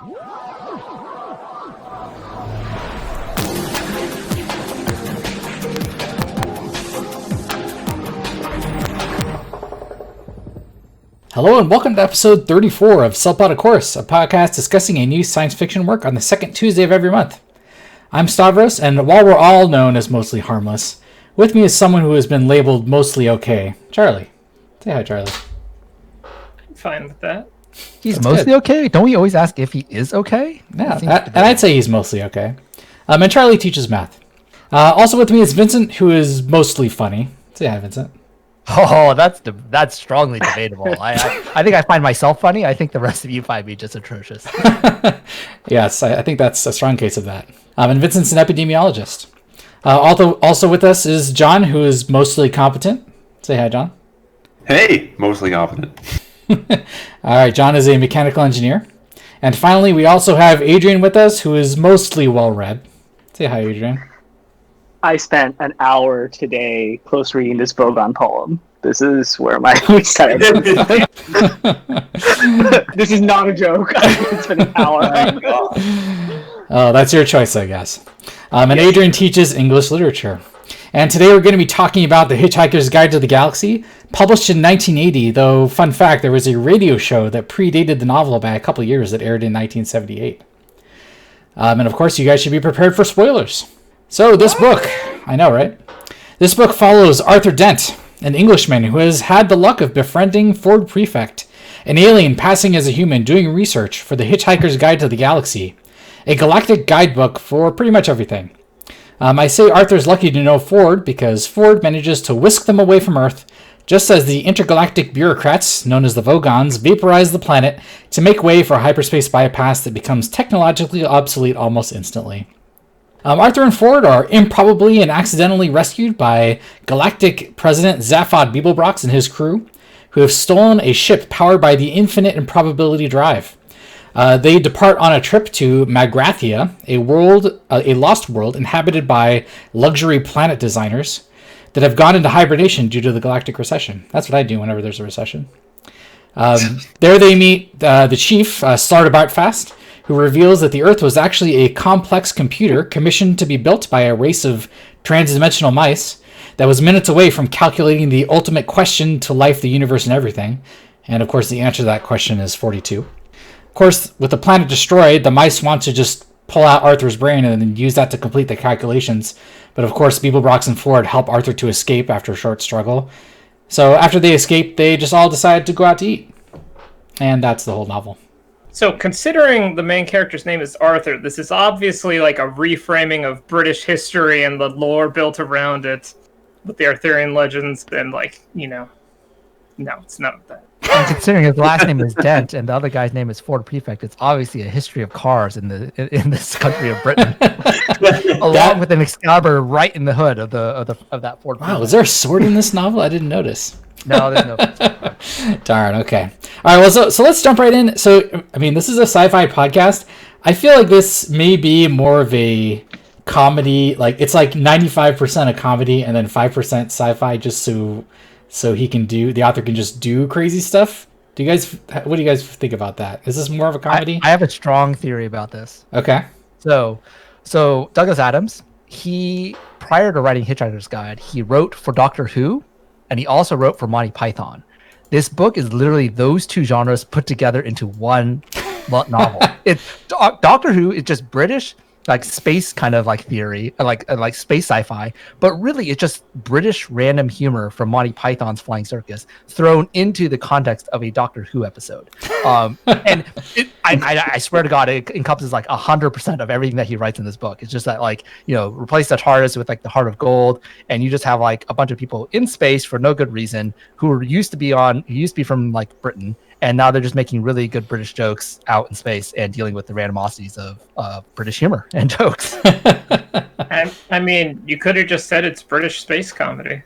Hello and welcome to episode 34 of Self-Out of Course, a podcast discussing a new science fiction work on the second Tuesday of every month. I'm Stavros, and while we're all known as mostly harmless, with me is someone who has been labeled mostly okay, Charlie. Say hi, Charlie. I'm fine with that. He's That's mostly good. okay? Don't we always ask if he is okay? Yeah, and I'd say he's mostly okay. And Charlie teaches math. Also with me is Vincent, who is mostly funny. Say hi, Vincent. Oh, that's strongly debatable. I think I find myself funny. I think the rest of you find me just atrocious. Yes, I think that's a strong case of that. And Vincent's an epidemiologist. Also with us is John, who is mostly competent. Say hi, John. Hey, mostly competent. All right, John is a mechanical engineer. And finally, we also have Adrian with us, who is mostly well-read. Say hi, Adrian. I spent an hour today close reading this Vogon poem. This is where my week's tired. This is not a joke. I spent an hour. Oh, that's your choice, I guess. And Adrian teaches English literature. And today we're going to be talking about The Hitchhiker's Guide to the Galaxy, published in 1980, though, fun fact, there was a radio show that predated the novel by a couple years that aired in 1978. And of course, you guys should be prepared for spoilers. So this book, I know, right? This book follows Arthur Dent, an Englishman who has had the luck of befriending Ford Prefect, an alien passing as a human doing research for The Hitchhiker's Guide to the Galaxy, a galactic guidebook for pretty much everything. I say Arthur's lucky to know Ford because Ford manages to whisk them away from Earth just as the intergalactic bureaucrats, known as the Vogons, vaporize the planet to make way for a hyperspace bypass that becomes technologically obsolete almost instantly. Arthur and Ford are improbably and accidentally rescued by Galactic President Zaphod Beeblebrox and his crew, who have stolen a ship powered by the infinite improbability drive. They depart on a trip to Magrathia, a lost world inhabited by luxury planet designers that have gone into hibernation due to the galactic recession. That's what I do whenever there's a recession. There they meet the chief, Startabartfast, who reveals that the Earth was actually a complex computer commissioned to be built by a race of transdimensional mice that was minutes away from calculating the ultimate question to life, the universe, and everything. And of course, the answer to that question is 42. Of course, with the planet destroyed, the mice want to just pull out Arthur's brain and then use that to complete the calculations. But of course, Beeblebrox and Ford help Arthur to escape after a short struggle. So after they escape, they just all decide to go out to eat. And that's the whole novel. So, considering the main character's name is Arthur, this is obviously like a reframing of British history and the lore built around it with the Arthurian legends and, no, it's not that. And considering his last name is Dent and the other guy's name is Ford Prefect, it's obviously a history of cars in this country of Britain, along with an Excalibur right in the hood of that Ford. Wow, Prefect. is there a sword in this novel? I didn't notice. No, there's no. Darn, okay. All right, well, so let's jump right in. So, I mean, this is a sci-fi podcast. I feel like this may be more of a comedy. Like, it's like 95% a comedy and then 5% sci-fi just so the author can just do crazy stuff. What do you guys think about that? Is this more of a comedy? I have a strong theory about this. Okay. So Douglas Adams, he, prior to writing Hitchhiker's Guide, he wrote for Doctor Who, and he also wrote for Monty Python. This book is literally those two genres put together into one novel. Doctor Who is just British, like space kind of like theory, like space sci-fi, but really it's just British random humor from Monty Python's Flying Circus thrown into the context of a Doctor Who episode. And I swear to God, it encompasses like 100% of everything that he writes in this book. It's just that, like, replace the TARDIS with like the Heart of Gold, and you just have like a bunch of people in space for no good reason who used to be from like Britain. And now they're just making really good British jokes out in space and dealing with the randomosities of British humor and jokes. I mean, you could have just said it's British space comedy.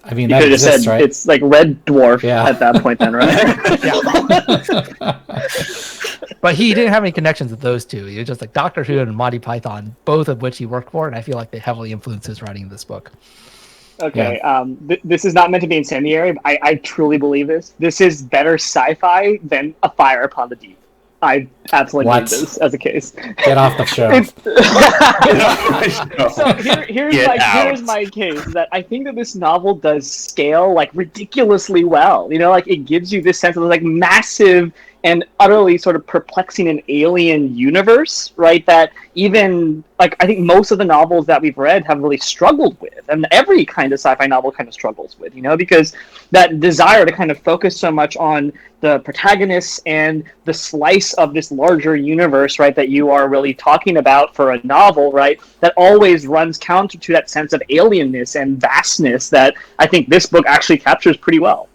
I mean, You that could have exists, said right? it's like Red Dwarf Yeah. at that point then, right? But he didn't have any connections with those two. He was just like Doctor Who and Monty Python, both of which he worked for, and I feel like they heavily influenced his writing of this book. Okay, this is not meant to be incendiary, but I truly believe this. This is better sci-fi than A Fire Upon the Deep. I absolutely What? need this as a case. Get off the show. So here's my case, is that I think that this novel does scale like ridiculously well. Like it gives you this sense of like massive and utterly sort of perplexing and alien universe, right? That even like I think most of the novels that we've read have really struggled with, and every kind of sci-fi novel kind of struggles with, because that desire to kind of focus so much on the protagonists and the slice of this larger universe, right, that you are really talking about for a novel, right, that always runs counter to that sense of alienness and vastness that I think this book actually captures pretty well.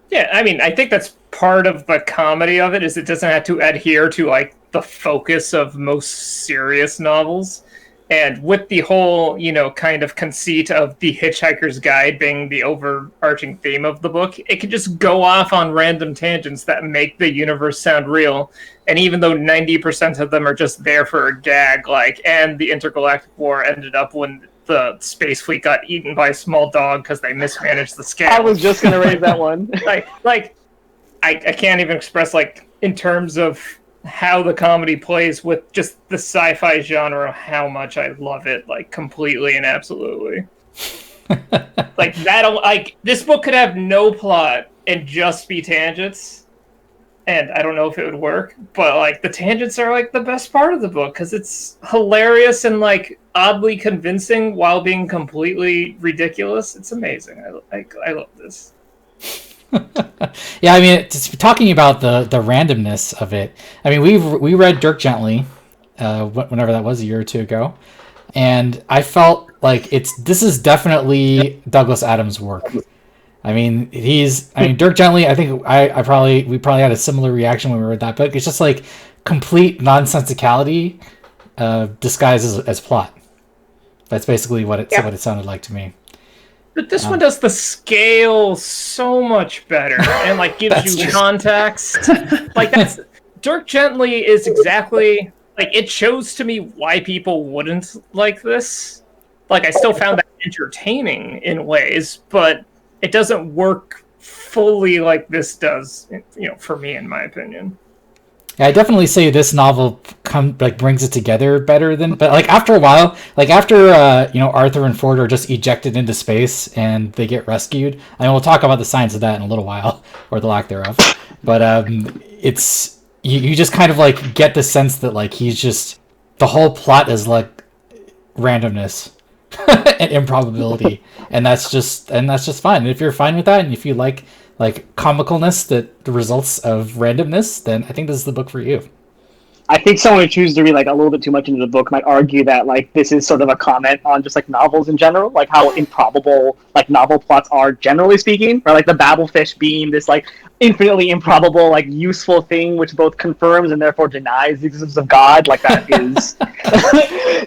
Yeah, I mean, I think that's part of the comedy of it, is it doesn't have to adhere to like the focus of most serious novels. And with the whole, kind of conceit of the Hitchhiker's Guide being the overarching theme of the book, it can just go off on random tangents that make the universe sound real. And even though 90% of them are just there for a gag, and the intergalactic war ended up when the space fleet got eaten by a small dog because they mismanaged the scale. I was just gonna raise that one. I can't even express in terms of how the comedy plays with just the sci-fi genre, how much I love it, completely and absolutely. This book could have no plot and just be tangents, and I don't know if it would work, but the tangents are the best part of the book because it's hilarious and oddly convincing while being completely ridiculous. It's amazing. I love this. Yeah, I mean, talking about the randomness of it. I mean, we read Dirk Gently, whenever that was, a year or two ago, and I felt like this is definitely Douglas Adams' work. I mean, Dirk Gently. I think we probably had a similar reaction when we read that book. It's just complete nonsensicality, disguised as plot. That's basically what it sounded like to me. But this one does the scale so much better and gives you context. That's Dirk Gently is exactly it shows to me why people wouldn't like this. I still found that entertaining in ways, but it doesn't work fully like this does, for me, in my opinion. Yeah, I definitely say this novel brings it together better but after a while, after Arthur and Ford are just ejected into space and they get rescued. I mean, we'll talk about the science of that in a little while, or the lack thereof. But it's you just kind of get the sense that he's just, the whole plot is randomness and improbability, and that's just fine. And if you're fine with that, and if you like comicalness that the results of randomness, then I think this is the book for you. I think someone who chooses to read a little bit too much into the book might argue that this is sort of a comment on just novels in general, how improbable novel plots are generally speaking, or the Babelfish being this infinitely improbable useful thing which both confirms and therefore denies the existence of God. That is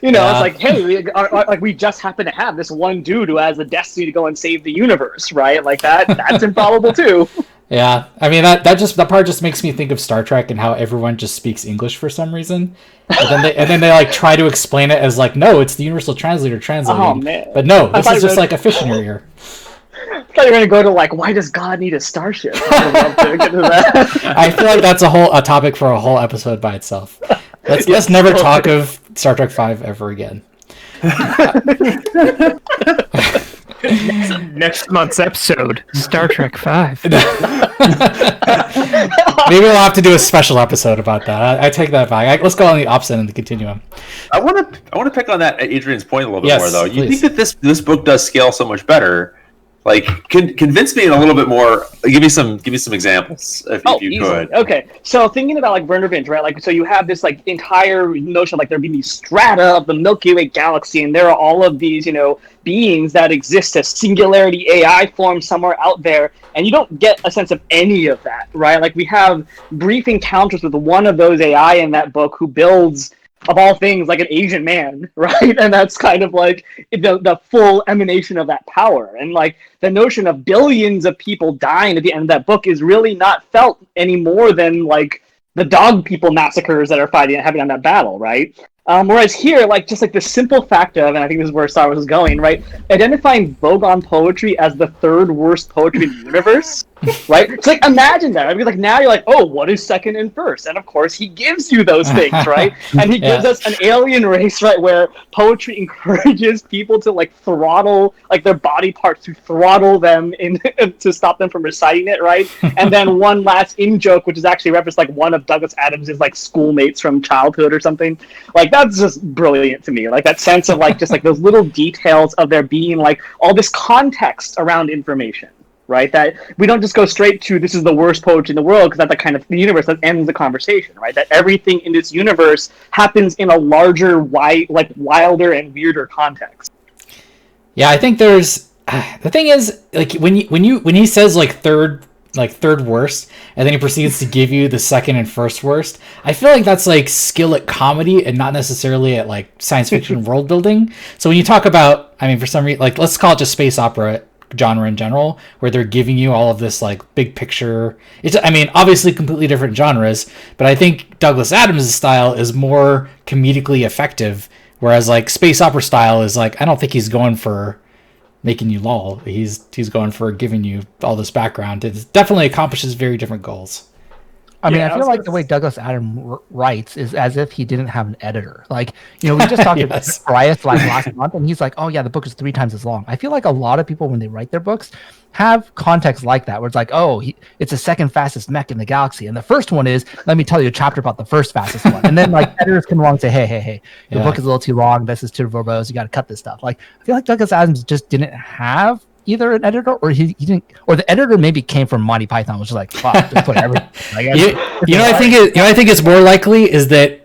It's hey, we just happen to have this one dude who has the destiny to go and save the universe, right? That's improbable too. Yeah, I mean that part just makes me think of Star Trek and how everyone just speaks English for some reason, and then they try to explain it as no, it's the universal translator translating. Oh man! But no, this is just a fish in your ear. I thought you were gonna go to why does God need a starship? I feel like that's a topic for a whole episode by itself. Let's never talk of Star Trek V ever again. Next month's episode, Star Trek V. Maybe we'll have to do a special episode about that. I take that back. Let's go on the opposite end of the continuum. I want to pick on that Adrian's point a little bit more, though. You please. think that this book does scale so much better? Convince me in a little bit more. Give me some examples if you could. Okay, so thinking about Werner Vinge, right? So you have this entire notion of there being these strata of the Milky Way galaxy, and there are all of these beings that exist as singularity AI forms somewhere out there, and you don't get a sense of any of that, right? We have brief encounters with one of those AI in that book who builds, of all things, an Asian man, right? And that's kind of the full emanation of that power. And the notion of billions of people dying at the end of that book is really not felt any more than the dog people massacres that are having on that battle, right? Whereas here, just the simple fact of, and I think this is where Star Wars is going, right? Identifying Vogon poetry as the third worst poetry in the universe, Right? It's like, imagine that. I mean, like, now you're like, oh, what is second and first? And of course, he gives you those things, right? And he gives us an alien race, right, where poetry encourages people to like throttle like their body parts, to throttle them in to stop them from reciting it, right? And then one last in joke, which is actually referenced like one of Douglas Adams' like schoolmates from childhood or something. Like, that's just brilliant to me. Like, that sense of like just like those little details of there being like all this context around information. Right, that we don't just go straight to this is the worst poetry in the world because that's the kind of universe that ends the conversation. Right, that everything in this universe happens in a larger, wilder and weirder context. Yeah, I think there's the thing is like when he says like third worst, and then he proceeds to give you the second and first worst. I feel like that's like skill at comedy and not necessarily at like science fiction world building. So when you talk about, I mean, for some reason, like let's call it just space opera genre in general, where they're giving you all of this like big picture. It's, I mean, obviously completely different genres, but I think Douglas Adams' style is more comedically effective, whereas like space opera style is like, I don't think he's going for making you lol. He's going for giving you all this background. It definitely accomplishes very different goals. I mean, I feel like the way Douglas Adams writes is as if he didn't have an editor. Like, you know, we just talked about Bryce like last month, and he's like, oh yeah, the book is 3 times as long. I feel like a lot of people, when they write their books, have context like that, where it's like, oh, it's the second fastest mech in the galaxy. And the first one is, let me tell you a chapter about the first fastest one. And then like editors come along and say, hey, the book is a little too long. This is too verbose. You got to cut this stuff. Like, I feel like Douglas Adams just didn't have either an editor, or he didn't, or the editor maybe came from Monty Python, which is like, fuck, just put everything. I think it's more likely is that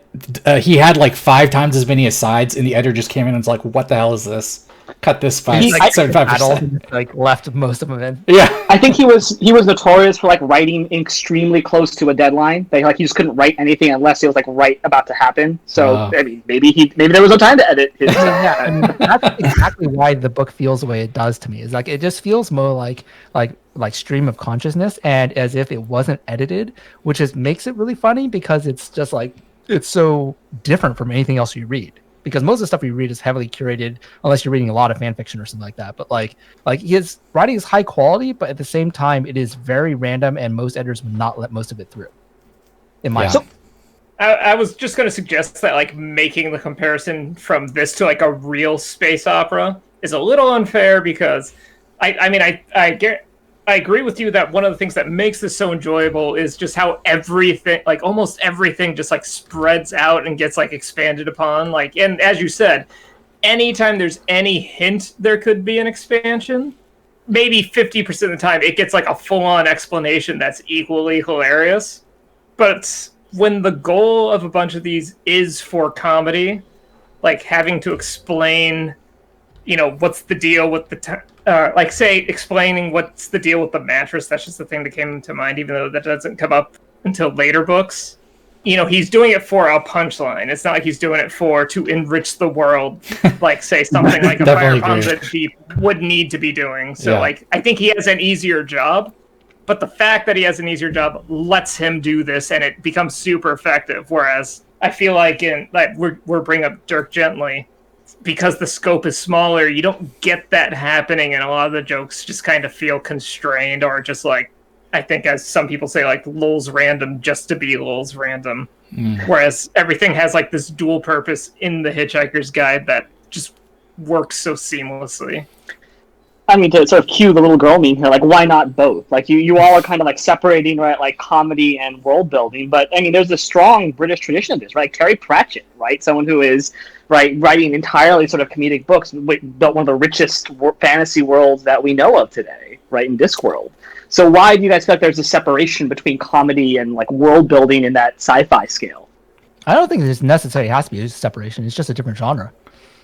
he had like 5 times as many asides, and the editor just came in and was like, what the hell is this? Cut this 75%. Like left most of them in. Yeah, I think he was notorious for like writing extremely close to a deadline. They like he just couldn't write anything unless it was like right about to happen. So I mean, maybe there was no time to edit his. I mean, that's exactly why the book feels the way it does to me. It's like it just feels more like stream of consciousness, and as if it wasn't edited, which makes it really funny because it's just like it's so different from anything else you read. Because most of the stuff we read is heavily curated, unless you're reading a lot of fan fiction or something like that. But like his writing is high quality, but at the same time, it is very random, and most editors would not let most of it through. In my opinion. I was just going to suggest that like making the comparison from this to like a real space opera is a little unfair because I agree with you that one of the things that makes this so enjoyable is just how everything, like almost everything, just like spreads out and gets like expanded upon. Like, and as you said, anytime there's any hint there could be an expansion, maybe 50% of the time it gets like a full-on explanation that's equally hilarious. But when the goal of a bunch of these is for comedy, like having to explain, you know, what's the deal with the like say explaining what's the deal with the mattress, that's just the thing that came to mind, even though that doesn't come up until later books. You know, he's doing it for a punchline. It's not like he's doing it to enrich the world, like say something like a fire bomb that he would need to be doing. So like I think he has an easier job, but the fact that he has an easier job lets him do this, and it becomes super effective. Whereas I feel like we're bringing up Dirk Gently, because the scope is smaller, you don't get that happening, and a lot of the jokes just kind of feel constrained, or just like, I think as some people say, like lulz random just to be lulz random. Whereas everything has like this dual purpose in the Hitchhiker's Guide that just works so seamlessly. I mean, to sort of cue the little girl meme here, like, why not both? Like, you all are kind of like separating, right, like comedy and world building. But I mean, there's a strong British tradition of this, right? Terry Pratchett, right, someone who is writing entirely sort of comedic books, built one of the richest fantasy worlds that we know of today, right, in Discworld. So why do you guys feel like there's a separation between comedy and like world building in that sci-fi scale? I don't think there's necessarily has to be a separation. It's just a different genre.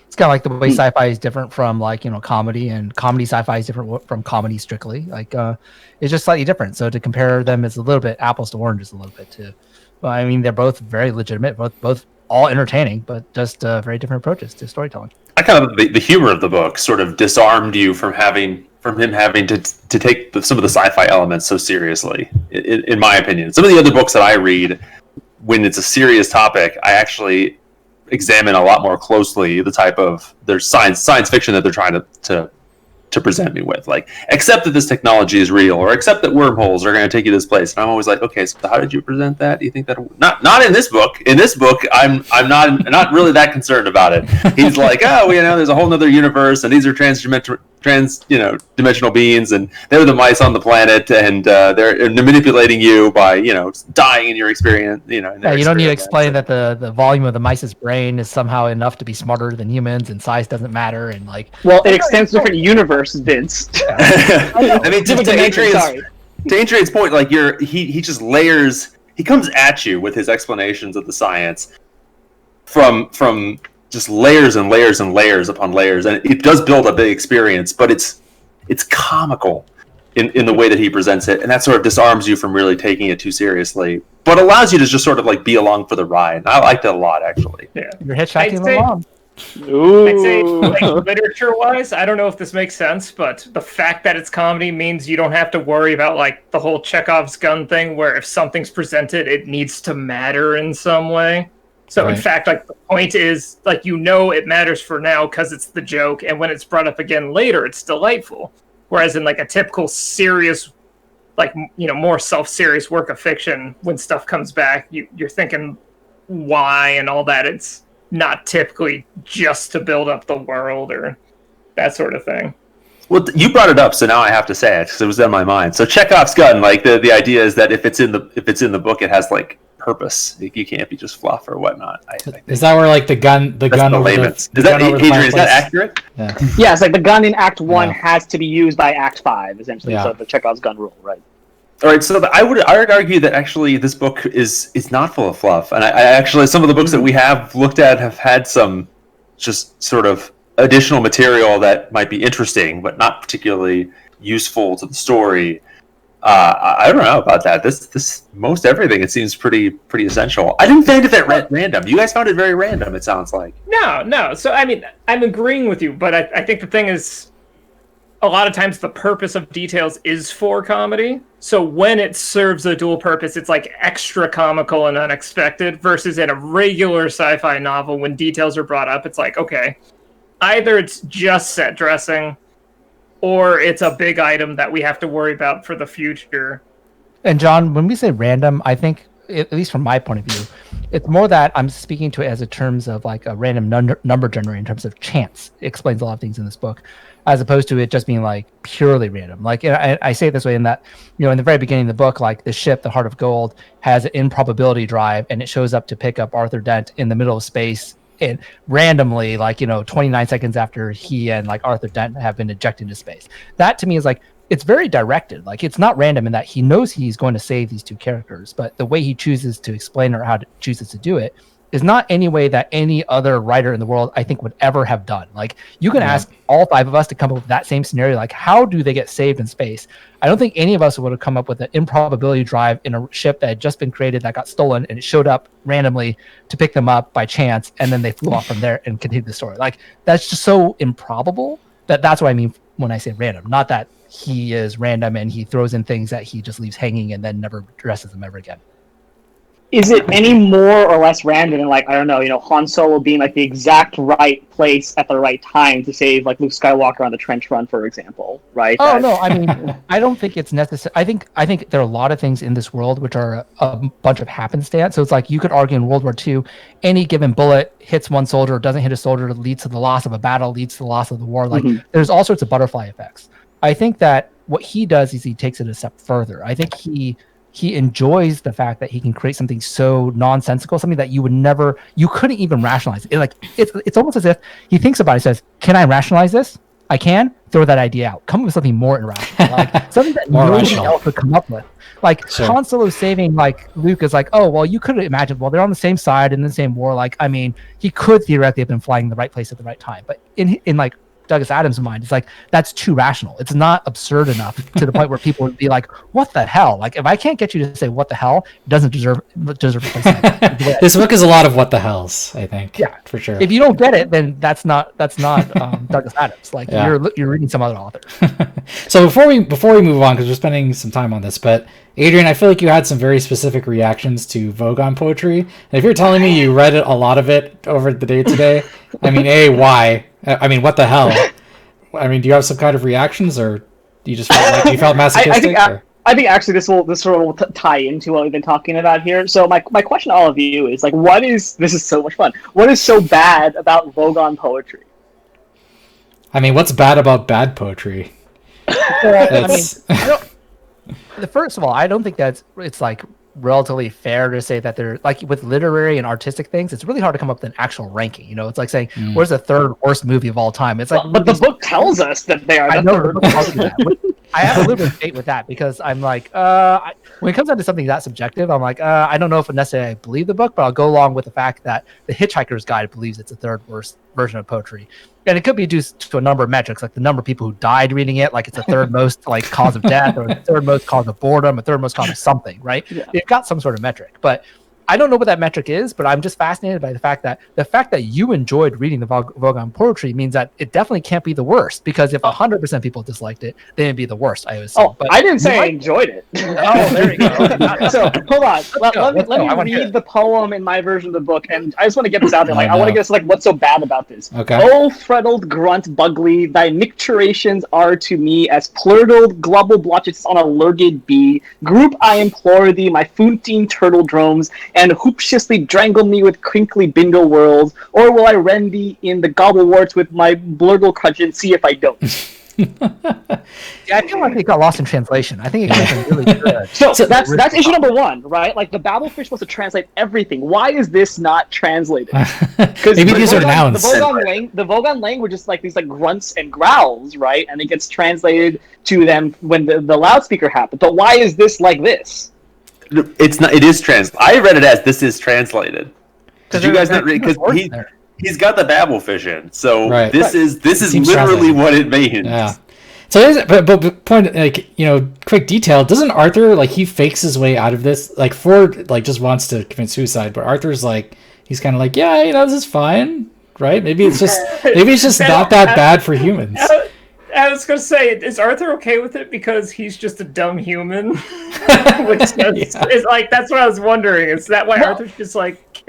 It's kind of like the way sci-fi is different from like, you know, comedy, and comedy sci-fi is different from comedy strictly. Like it's just slightly different. So to compare them is a little bit apples to oranges a little bit too. Well, I mean, they're both very legitimate, both all entertaining, but just very different approaches to storytelling. I kind of the humor of the book sort of disarmed you from him having to take some of the sci-fi elements so seriously, in my opinion. Some of the other books that I read, when it's a serious topic, I actually examine a lot more closely the type of their science fiction that they're trying to to present me with. Like, accept that this technology is real, or accept that wormholes are going to take you to this place. And I'm always like, okay, so how did you present that? Do you think that not in this book? In this book, I'm not really that concerned about it. He's like, oh, there's a whole nother universe, and these are dimensional beings, and they're the mice on the planet, and they're manipulating you by dying in your experience. You don't need to explain that the volume of the mice's brain is somehow enough to be smarter than humans, and size doesn't matter, and it extends to different universes, Vince. I mean, to Adrian's point, like he just layers. He comes at you with his explanations of the science from just layers and layers and layers upon layers, and it does build a big experience, but it's comical in the way that he presents it, and that sort of disarms you from really taking it too seriously, but allows you to just sort of like be along for the ride. And I liked it a lot, actually. Yeah, you're hitchhiking along. I'd say, like, literature-wise, I don't know if this makes sense, but the fact that it's comedy means you don't have to worry about, like, the whole Chekhov's gun thing, where if something's presented, it needs to matter in some way. So, right. In fact, like, the point is, like, it matters for now because it's the joke, and when it's brought up again later, it's delightful. Whereas in, like, a typical serious, like, more self-serious work of fiction, when stuff comes back, you're thinking why and all that. It's not typically just to build up the world or that sort of thing. Well, you brought it up, so now I have to say it because it was in my mind. So Chekhov's gun, like the idea is that if it's in the book, it has like purpose. You can't be just fluff or whatnot. I think. Is that where like the gun over is that Adrian? Is that accurate? Yeah, it's like the gun in Act 1 has to be used by Act 5, essentially. Yeah. So the Chekhov's gun rule, right? All right, so I would argue that actually this book is not full of fluff, and I actually some of the books that we have looked at have had some just sort of additional material that might be interesting, but not particularly useful to the story. I don't know about that. This most everything, it seems pretty essential. I didn't find it that random. You guys found it very random. It sounds like no. So I mean, I'm agreeing with you, but I think the thing is, a lot of times the purpose of details is for comedy. So when it serves a dual purpose, it's like extra comical and unexpected, versus in a regular sci-fi novel, when details are brought up, it's like, okay, either it's just set dressing or it's a big item that we have to worry about for the future. And John, when we say random, I think, at least from my point of view, it's more that I'm speaking to it as a terms of like a random number generator in terms of chance. It explains a lot of things in this book, as opposed to it just being like purely random. Like I say it this way in that, in the very beginning of the book, like the ship, the Heart of Gold, has an improbability drive, and it shows up to pick up Arthur Dent in the middle of space, and randomly, like 29 seconds after he and like Arthur Dent have been ejected into space. That to me is like, it's very directed. Like, it's not random in that he knows he's going to save these two characters, but the way he chooses to explain or how to chooses to do it is not any way that any other writer in the world, I think, would ever have done. Like, you can ask all five of us to come up with that same scenario. Like, how do they get saved in space? I don't think any of us would have come up with an improbability drive in a ship that had just been created that got stolen, and it showed up randomly to pick them up by chance, and then they flew off from there and continued the story. Like, that's just so improbable that's what I mean when I say random. Not that he is random and he throws in things that he just leaves hanging and then never addresses them ever again. Is it any more or less random than, like, I don't know, Han Solo being like the exact right place at the right time to save like Luke Skywalker on the trench run, for example, right? Oh, no, I mean, I don't think it's necessary. I think there are a lot of things in this world which are a bunch of happenstance. So it's like, you could argue in World War II, any given bullet hits one soldier, doesn't hit a soldier, leads to the loss of a battle, leads to the loss of the war. Like, there's all sorts of butterfly effects. I think that what he does is he takes it a step further. I think he enjoys the fact that he can create something so nonsensical, something that you couldn't even rationalize. It's almost as if he thinks about it, says, can I rationalize this? I can. Throw that idea out. Come up with something more irrational, like something that nobody else would come up with. Like, Han Solo saving like Luke is like, oh, well, you could imagine, well, they're on the same side in the same war. Like, I mean, he could theoretically have been flying in the right place at the right time. But in like Douglas Adams' mind, it's like, that's too rational. It's not absurd enough to the point where people would be like, what the hell? Like, if I can't get you to say what the hell, it doesn't deserve a place. This book is a lot of what the hells, I think. Yeah, for sure. If you don't get it, then that's not Douglas Adams. Like, you're reading some other author. So before we move on, because we're spending some time on this, but Adrian, I feel like you had some very specific reactions to Vogon poetry. And if you're telling me you read a lot of it over the day today, I mean, why? I mean, what the hell? I mean, do you have some kind of reactions, or do you just felt like you felt masochistic? I think actually this sort of will tie into what we've been talking about here. So my question to all of you is like, this is so much fun. What is so bad about Vogon poetry? I mean, what's bad about bad poetry? First of all, I don't think it's like relatively fair to say that they're like with literary and artistic things. It's really hard to come up with an actual ranking. You know, it's like saying where's the third worst movie of all time. It's like, but the book tells us that they are the third. I have a little bit of hate with that because I'm like, when it comes down to something that subjective, I'm like, I don't know if necessarily I believe the book, but I'll go along with the fact that the Hitchhiker's Guide believes it's the third worst version of poetry. And it could be due to a number of metrics, like the number of people who died reading it, like it's the third most like cause of death, or the third most cause of boredom, or third most cause of something, right? Yeah. They've got some sort of metric, but I don't know what that metric is, but I'm just fascinated by the fact that you enjoyed reading the Vogon poetry means that it definitely can't be the worst, because if 100% people disliked it, then it'd be the worst, I assume. Oh, but I didn't say I enjoyed it. Oh, there you go. So, hold on. Let me read the poem in my version of the book, and I just want to get this out there. Like, I want to get like what's so bad about this. Okay. Oh, freddled grunt bugly, thy micturations are to me as plurtled glubble blotches on a lurgid bee. Group I implore thee, my foonteen turtle dromes, and hoopshiously drangle me with crinkly bindle whirls, or will I rend thee in the gobbleworts with my blurgle crutch and see if I don't. Yeah, I feel like it got lost in translation. I think it could have been really good. So that's issue number one, right? Like the Babelfish was to translate everything. Why is this not translated? Because maybe these are nouns. The Vogon language is like these like grunts and growls, right? And it gets translated to them when the loudspeaker happens. But why is this like this? It's not. It is I read it as this is translated. Did you guys not read? Because he's got the Babelfish in, so this is literally what it means. Yeah. So, but point, like, you know, quick detail. Doesn't Arthur, like, he fakes his way out of this? Like, Ford, like, just wants to commit suicide, but Arthur's like, he's kind of like, yeah, you know, this is fine, right? Maybe it's just not that bad for humans. I was going to say, is Arthur okay with it because he's just a dumb human? It's like, that's what I was wondering. Is that why Arthur's just like...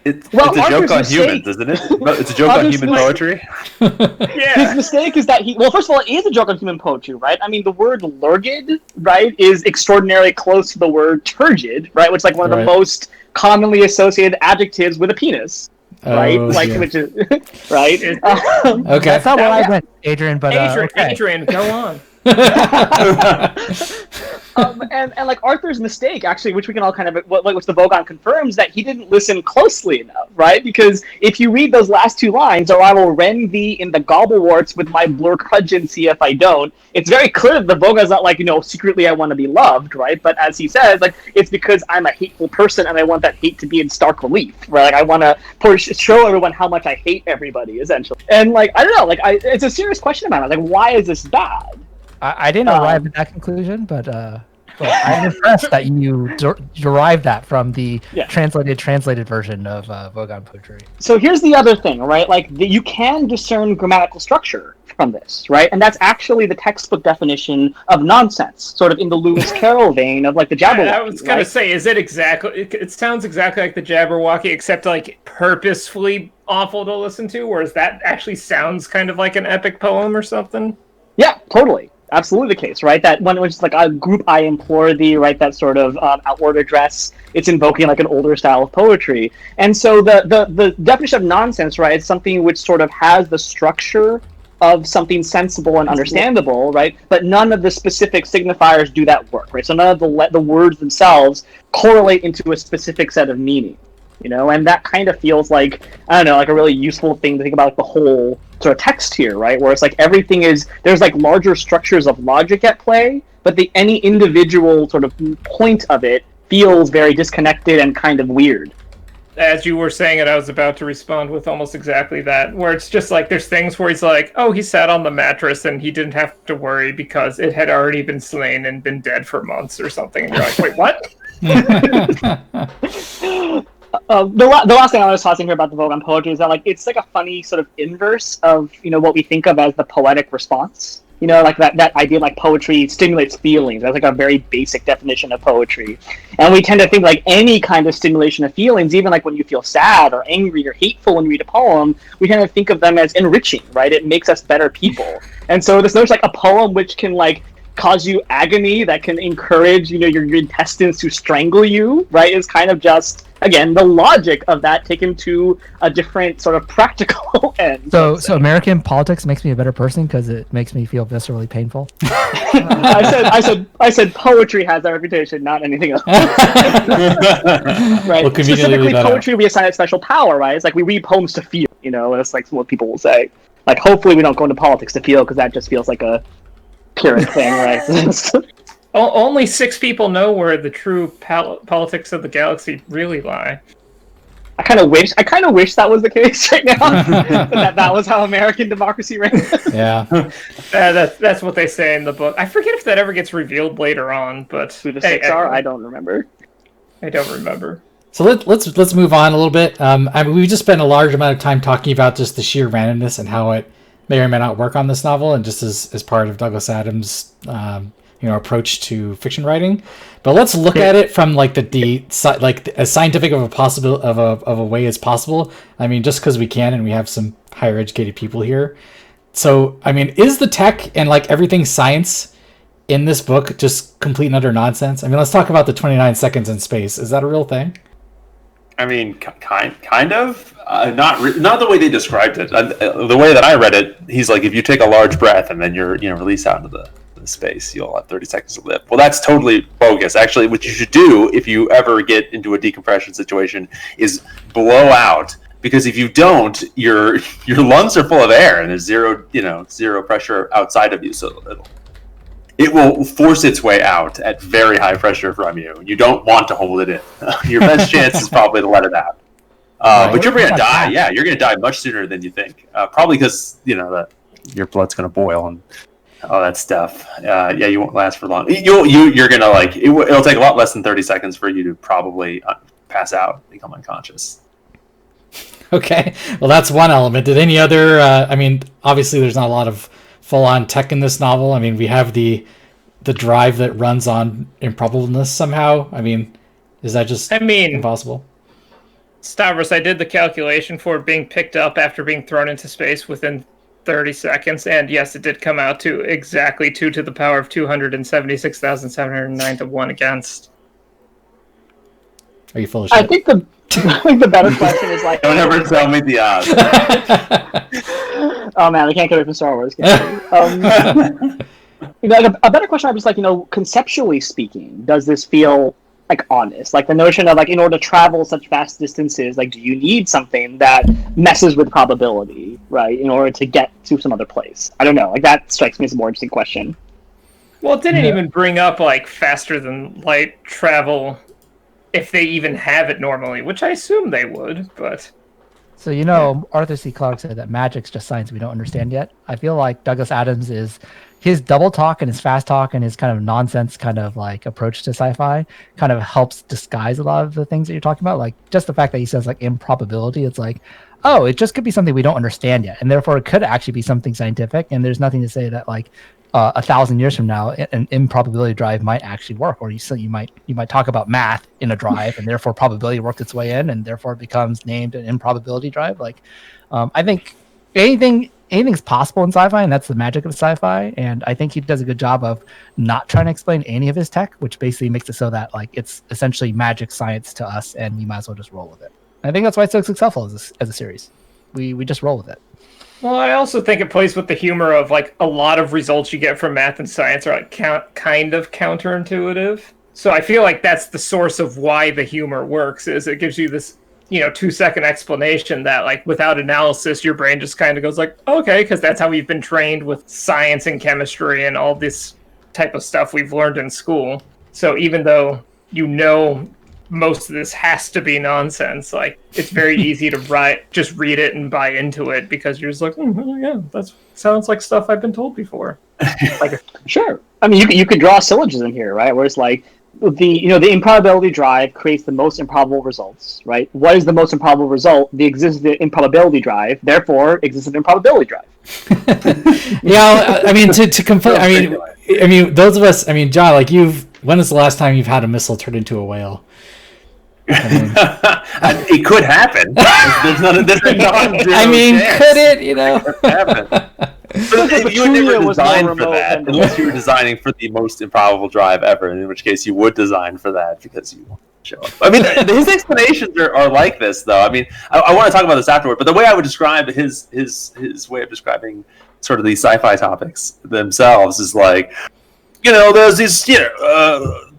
It's a joke on humans, isn't it? It's a joke on human poetry. Yeah. His mistake is that first of all, it is a joke on human poetry, right? I mean, the word lurgid, right, is extraordinarily close to the word turgid, right, which is like one of the most commonly associated adjectives with a penis. Right, which is right. Okay, that's not what I meant, Adrian. But Adrian, go on. And like Arthur's mistake, actually, which we can all kind of, which the Vogon confirms, that he didn't listen closely enough, right? Because if you read those last two lines, or I will rend thee in the gobbleworts with my blur crudgeon, see if I don't, it's very clear that the Vogon's not like, you know, secretly I want to be loved, right? But as he says, like, it's because I'm a hateful person and I want that hate to be in stark relief, right? Like, I want to show everyone how much I hate everybody, essentially. And like, I don't know, like, it's a serious question about it. Like, why is this bad? I didn't arrive at that conclusion, but I'm impressed that you derived that from the translated version of Vogon poetry. So here's the other thing, right? Like, you can discern grammatical structure from this, right? And that's actually the textbook definition of nonsense, sort of in the Lewis Carroll vein of like the Jabberwocky. I was gonna say, is it exactly? It sounds exactly like the Jabberwocky, except like purposefully awful to listen to. Whereas that actually sounds kind of like an epic poem or something. Yeah, totally. Absolutely the case, right? That one was like a group I implore thee, right? That sort of outward address. It's invoking like an older style of poetry. And so the definition of nonsense, right, is something which sort of has the structure of something sensible and understandable, right? But none of the specific signifiers do that work, right? So none of the words themselves correlate into a specific set of meaning, you know? And that kind of feels like, I don't know, like a really useful thing to think about, like the whole sort of text here, right? Where it's like everything is, there's like larger structures of logic at play, but any individual sort of point of it feels very disconnected and kind of weird. As you were saying it, I was about to respond with almost exactly that, where it's just like there's things where he's like, oh, he sat on the mattress and he didn't have to worry because it had already been slain and been dead for months or something. And you're like, wait, what? The last thing I was tossing here about the Vogon poetry is that like it's like a funny sort of inverse of, you know, what we think of as the poetic response, like that idea like poetry stimulates feelings. That's like a very basic definition of poetry. And we tend to think like any kind of stimulation of feelings, even like when you feel sad or angry or hateful when you read a poem, we tend to think of them as enriching, right? It makes us better people. And so this notion like a poem which can like cause you agony, that can encourage, your intestines to strangle you, right, is kind of just, again, the logic of that taken to a different sort of practical end. So American politics makes me a better person because it makes me feel viscerally painful. I said poetry has that reputation, not anything else. Right. Well, specifically, poetry we assign it special power, right? It's like we read poems to feel, and that's like what people will say. Like, hopefully we don't go into politics to feel, because that just feels like a purist thing, right? Only 6 people know where the true politics of the galaxy really lie. I kind of wish that was the case right now. that was how American democracy ran. Yeah. That's what they say in the book. I forget if that ever gets revealed later on, but who the 6 are, I don't remember. So let's move on a little bit. We just spent a large amount of time talking about just the sheer randomness and how it may or may not work on this novel, and just as part of Douglas Adams' approach to fiction writing. But let's look at it from like as scientific of a way as possible. I mean, just because we can, and we have some higher educated people here. So I mean, is the tech and like everything science in this book just complete and utter nonsense? I mean, let's talk about the 29 seconds in space. Is that a real thing? I mean, kind of. Not the way they described it. The way that I read it, he's like, if you take a large breath and then you're released out into the space, you'll have 30 seconds to live. Well, that's totally bogus. Actually, what you should do if you ever get into a decompression situation is blow out, because if you don't, your lungs are full of air and there's zero pressure outside of you, so it will force its way out at very high pressure from you. You don't want to hold it in. Your best chance is probably to let it out. But you're going to die. Yeah, you're going to die much sooner than you think. Probably because your blood's going to boil and all that stuff. You won't last for long. You're going to it'll take a lot less than 30 seconds for you to probably pass out, become unconscious. Okay, well that's one element. Did any other? I mean, obviously there's not a lot of full-on tech in this novel. I mean, we have the drive that runs on improbableness somehow. I mean, is that just impossible? Stavros, I did the calculation for it being picked up after being thrown into space within 30 seconds, and yes, it did come out to exactly 2 to the power of 276,709 to 1 against. Are you full of shit? I think the better question is like... Don't ever tell me the odds. Oh man, I can't get away from Star Wars. A better question, I was like, conceptually speaking, does this feel like honest? Like the notion of like, in order to travel such vast distances, like, do you need something that messes with probability, right, in order to get to some other place? I don't know. Like that strikes me as a more interesting question. Well, it didn't even bring up like faster than light travel, if they even have it normally, which I assume they would, but... So, Arthur C. Clarke said that magic's just science we don't understand yet. I feel like Douglas Adams his double talk and his fast talk and his kind of nonsense kind of like approach to sci-fi kind of helps disguise a lot of the things that you're talking about. Like just the fact that he says like improbability, it's like, oh, it just could be something we don't understand yet. And therefore it could actually be something scientific. And there's nothing to say that like 1,000 years from now, an improbability drive might actually work, or you might talk about math in a drive, and therefore probability worked its way in, and therefore it becomes named an improbability drive. Like, I think anything's possible in sci-fi, and that's the magic of sci-fi. And I think he does a good job of not trying to explain any of his tech, which basically makes it so that like it's essentially magic science to us, and we might as well just roll with it. And I think that's why it's so successful as a series. We just roll with it. Well, I also think it plays with the humor of like a lot of results you get from math and science are like kind of counterintuitive. So I feel like that's the source of why the humor works, is it gives you this 2-second explanation that like without analysis your brain just kind of goes like, okay, because that's how we've been trained with science and chemistry and all this type of stuff we've learned in school. So even though most of this has to be nonsense, like it's very easy to just read it and buy into it, because you're just like, yeah, that sounds like stuff I've been told before. Like, sure. I mean, you could draw a syllogism here, right? Where it's like, the improbability drive creates the most improbable results, right? What is the most improbable result? The existence of the improbability drive, therefore exists an improbability drive. Yeah, I mean to complete. I mean, those of us. I mean, John, like when is the last time you've had a missile turned into a whale? It could happen. There's a non-zero I mean, chance. could it? You know. It could happen. But you would never design for that unless you were designing for the most improbable drive ever, in which case you would design for that because you want to show up. I mean, his explanations are like this, though. I mean, I want to talk about this afterward, but the way I would describe his way of describing sort of these sci-fi topics themselves is like, there's these,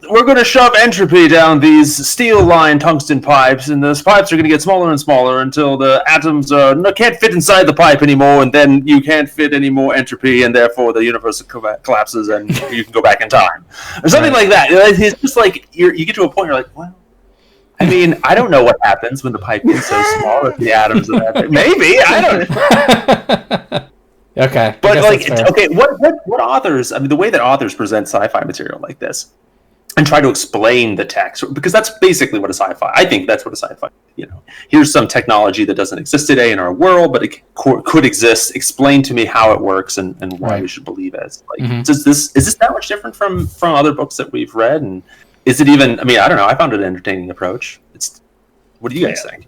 we're going to shove entropy down these steel-lined tungsten pipes, and those pipes are going to get smaller and smaller until the atoms can't fit inside the pipe anymore, and then you can't fit any more entropy, and therefore the universe collapses, and you can go back in time. Or something like that. It's just like, you get to a point, you're like, well, I mean, I don't know what happens when the pipe gets so small that the atoms are that. Maybe, I don't know. Okay, but what authors? I mean, the way that authors present sci-fi material like this, and try to explain the text, because that's basically what a sci-fi. I think that's what a sci-fi. Here's some technology that doesn't exist today in our world, but it could exist. Explain to me how it works and why we should believe it. Like, is this that much different from other books that we've read? And is it even? I mean, I don't know. I found it an entertaining approach. What do you guys think?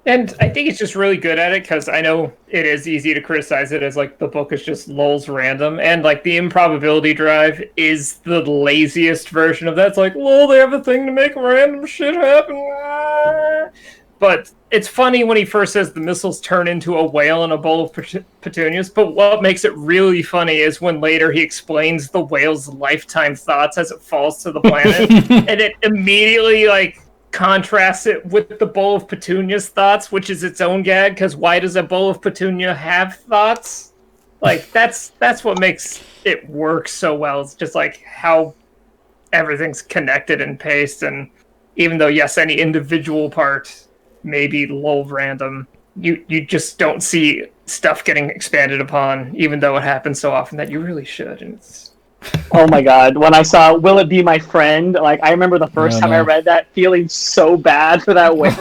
And I think it's just really good at it because I know it is easy to criticize it as like the book is just lulz random, and like the improbability drive is the laziest version of that. It's like, well, they have a thing to make random shit happen. But it's funny when he first says the missiles turn into a whale in a bowl of petunias. But what makes it really funny is when later he explains the whale's lifetime thoughts as it falls to the planet, and it immediately like contrasts it with the bowl of petunias thoughts, which is its own gag, because why does a bowl of petunia have thoughts? Like, that's what makes it work so well. It's just like how everything's connected and paced, and even though yes, any individual part may be lull random, you just don't see stuff getting expanded upon, even though it happens so often that you really should. And it's Oh my god, when I saw Will It Be My Friend, like, I remember the first time I read that feeling so bad for that whale.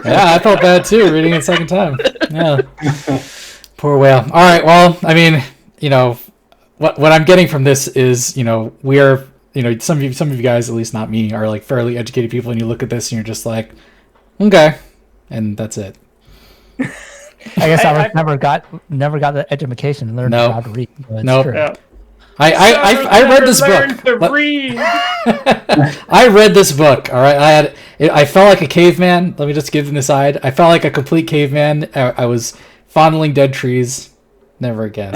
Yeah, I felt bad too reading it a second time. Yeah. Poor whale. All right, well, I mean, what I'm getting from this is, we are, some of you guys, at least not me, are like fairly educated people, and you look at this and you're just like, okay, and that's it. I guess I never got the education and learned how to read. No. Nope. I read this book. I read this book. All right. I felt like a caveman. Let me just give an aside. I felt like a complete caveman. I was fondling dead trees. Never again.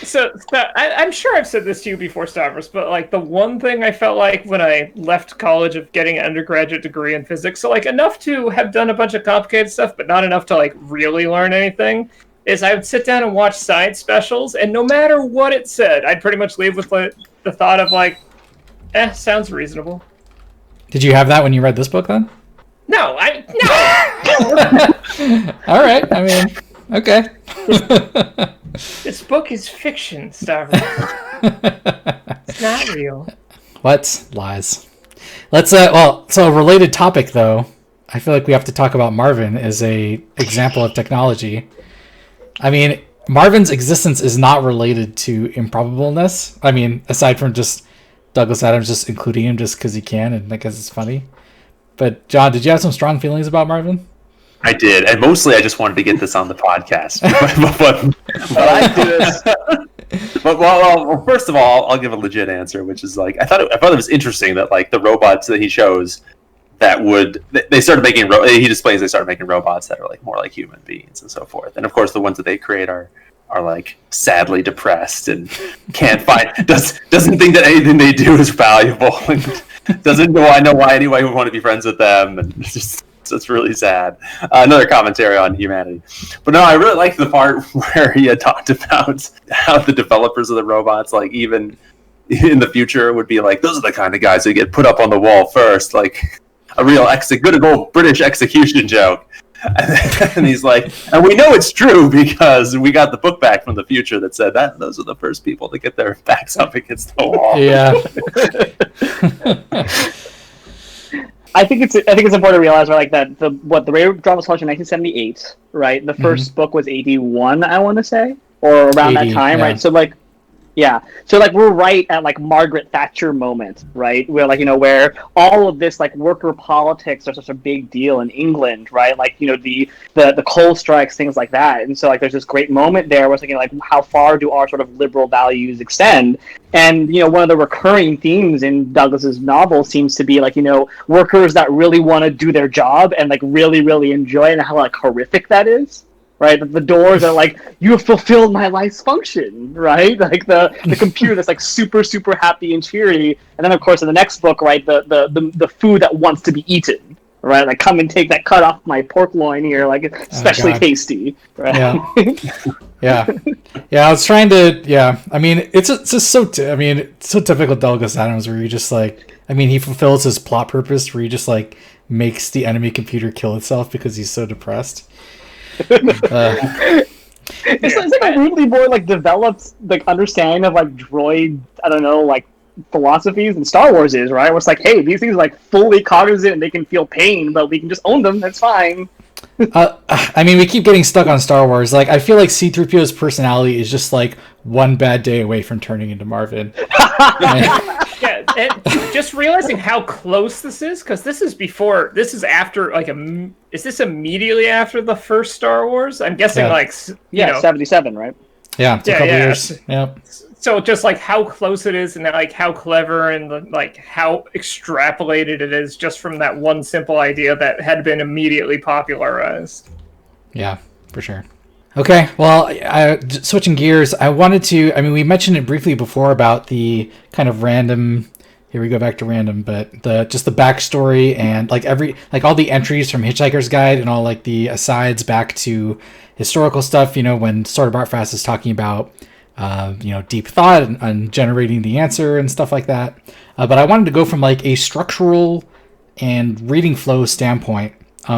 So I'm sure I've said this to you before, Stavros, but like the one thing I felt like when I left college of getting an undergraduate degree in physics, so like enough to have done a bunch of complicated stuff, but not enough to like really learn anything, is I would sit down and watch science specials, and no matter what it said, I'd pretty much leave with the thought of like, sounds reasonable. Did you have that when you read this book then? No. All right. I mean, okay. This book is fiction, Stavros. It's not real. What? Lies. Let's so a related topic though. I feel like we have to talk about Marvin as a example of technology. I mean, Marvin's existence is not related to improbableness. I mean, aside from just Douglas Adams just including him just because he can and because it's funny. But John, did you have some strong feelings about Marvin? I did, and mostly I just wanted to get this on the podcast. but I did. But well, first of all, I'll give a legit answer, which is like I thought it was interesting that like the robots that he shows that they started making he displays they started making robots that are like more like human beings and so forth, and of course the ones that they create are like sadly depressed and can't find doesn't think that anything they do is valuable and doesn't know why anyone would want to be friends with them, and it's really sad. Another commentary on humanity. But no, I really liked the part where he had talked about how the developers of the robots, like even in the future, would be like, those are the kind of guys who get put up on the wall first, like a real good old British execution joke. And he's like, and we know it's true because we got the book back from the future that said that those are the first people to get their backs up against the wall. Yeah. I think it's important to realize, right, like that the radio drama was launched in 1978, right? The 1st book was 81, I want to say, or around 80, that time, yeah. right? So like, yeah, so like we're right at like Margaret Thatcher moment, right? Where like where all of this like worker politics are such a big deal in England, right? Like the coal strikes, things like that, and so like there's this great moment there where it's like how far do our sort of liberal values extend? And one of the recurring themes in Douglas's novel seems to be like workers that really want to do their job and like really really enjoy it, and how like horrific that is. Right, the doors are like, you have fulfilled my life's function, right? Like the computer that's like super super happy and cheery, and then of course in the next book, right, the food that wants to be eaten, right? Like come and take that cut off my pork loin here, like it's especially tasty, right? Yeah, yeah. I was trying to, yeah. I mean, it's just so. It's so typical Douglas Adams, where you just like, he fulfills his plot purpose, where he just like makes the enemy computer kill itself because he's so depressed. It's like a weirdly more like developed like understanding of like droid, I don't know, like philosophies and Star Wars is, right? Where it's like, hey, these things are like fully cognizant and they can feel pain, but we can just own them, that's fine. We keep getting stuck on Star Wars. Like, I feel like C-3PO's personality is just like one bad day away from turning into Marvin. Yeah, and just realizing how close this is, because this is after like is this immediately after the first Star Wars? I'm guessing 77, right? Yeah, it's a couple years. Yeah. So just like how close it is, and like how clever and like how extrapolated it is, just from that one simple idea that had been immediately popularized. Yeah, for sure. Okay, well, switching gears, I wanted to. We mentioned it briefly before about the kind of random. Here we go back to random, but the backstory and like all the entries from Hitchhiker's Guide and all like the asides back to historical stuff. When Sword of Artfast is talking about deep thought and generating the answer and stuff like that. But I wanted to go from like a structural and reading flow standpoint.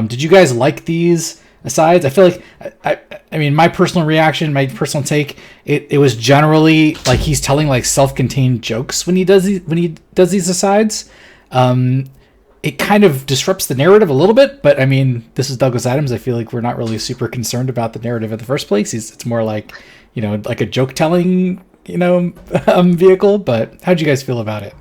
Did you guys like these asides? I feel like my personal reaction, my personal take, it was generally like he's telling like self-contained jokes when he does these asides. It kind of disrupts the narrative a little bit, but this is Douglas Adams. I feel like we're not really super concerned about the narrative in the first place. It's more like like a joke telling vehicle. But how'd you guys feel about it?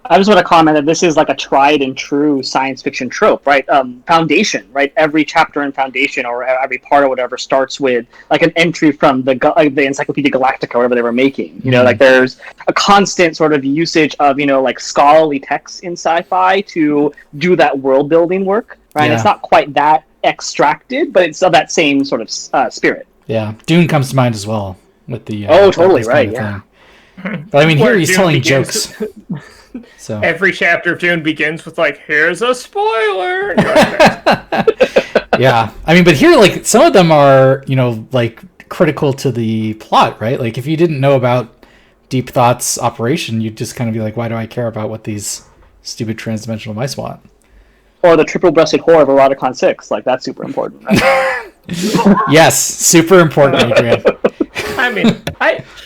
I just want to comment that this is like a tried and true science fiction trope, right? Foundation, right? Every chapter in Foundation or every part or whatever starts with like an entry from the Encyclopedia Galactica, whatever they were making. Like there's a constant sort of usage of like scholarly texts in sci-fi to do that world building work, right? Yeah. It's not quite that extracted, but it's of that same sort of spirit. Yeah, Dune comes to mind as well with the. Totally right. Yeah. But here he's telling jokes. So every chapter of Dune begins with like, "Here's a spoiler." Yeah, but here like some of them are like critical to the plot, right? Like if you didn't know about Deep Thought's operation, you'd just kind of be like, "Why do I care about what these stupid transdimensional mice want?" Or the triple-breasted whore of Eroticon 6, like that's super important. Right? Yes, super important, Adrian.